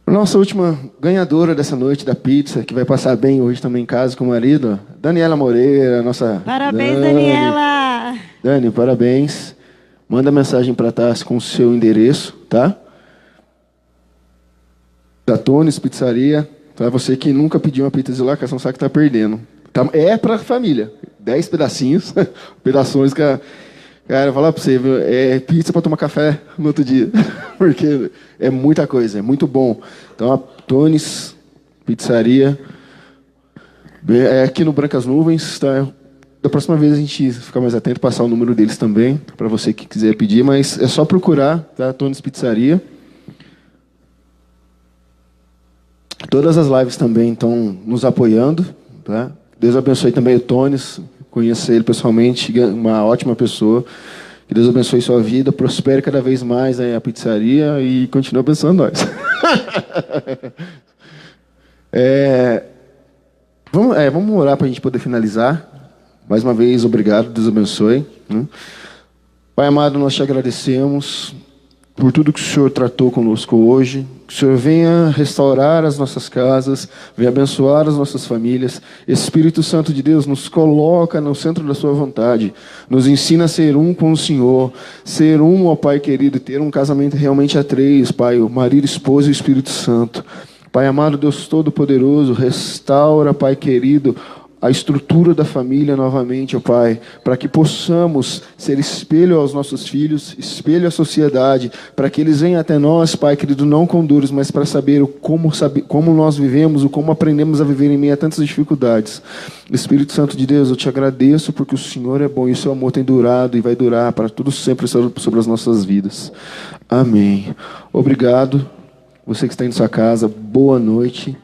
Nossa última ganhadora dessa noite da pizza, que vai passar bem hoje também em casa com o marido, Daniela Moreira, nossa... Parabéns, Daniela! Dani, parabéns. Manda mensagem para Tassi com o seu endereço, tá? Da Tones Pizzaria. Para você que nunca pediu uma pizza de lá, que você não sabe que tá perdendo. É para a família. 10 pedacinhos, pedaços que cara, vou falar para você, viu? É pizza para tomar café no outro dia. Porque é muita coisa, é muito bom. Então, a Tones Pizzaria, é aqui no Brancas Nuvens, tá? Da próxima vez a gente fica mais atento, passar o número deles também, para você que quiser pedir, mas é só procurar, tá? Tones Pizzaria. Todas as lives também estão nos apoiando, tá? Deus abençoe também o Tones, conheço ele pessoalmente, uma ótima pessoa. Que Deus abençoe sua vida, prospere cada vez mais a pizzaria e continue abençoando nós. Vamos orar para a gente poder finalizar. Mais uma vez, obrigado, Deus abençoe. Pai amado, nós te agradecemos por tudo que o Senhor tratou conosco hoje. Que o Senhor venha restaurar as nossas casas, venha abençoar as nossas famílias. Espírito Santo de Deus, nos coloca no centro da sua vontade. Nos ensina a ser um com o Senhor. Ser um, ó Pai querido, ter um casamento realmente a 3, Pai, o marido, esposa e o Espírito Santo. Pai amado, Deus Todo-Poderoso, restaura, Pai querido, a estrutura da família novamente, ó Pai, para que possamos ser espelho aos nossos filhos, espelho à sociedade, para que eles venham até nós, Pai querido, não com dores, mas para saber como nós vivemos, o como aprendemos a viver em meio a tantas dificuldades. Espírito Santo de Deus, eu te agradeço porque o Senhor é bom e o seu amor tem durado e vai durar para tudo sempre sobre as nossas vidas. Amém. Obrigado. Você que está em sua casa, boa noite.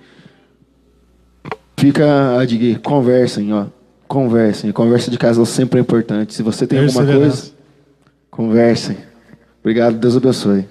Fica a dica, conversem, ó. Conversem. Conversa de casal sempre é importante. Se você tem alguma coisa, conversem. Obrigado, Deus abençoe.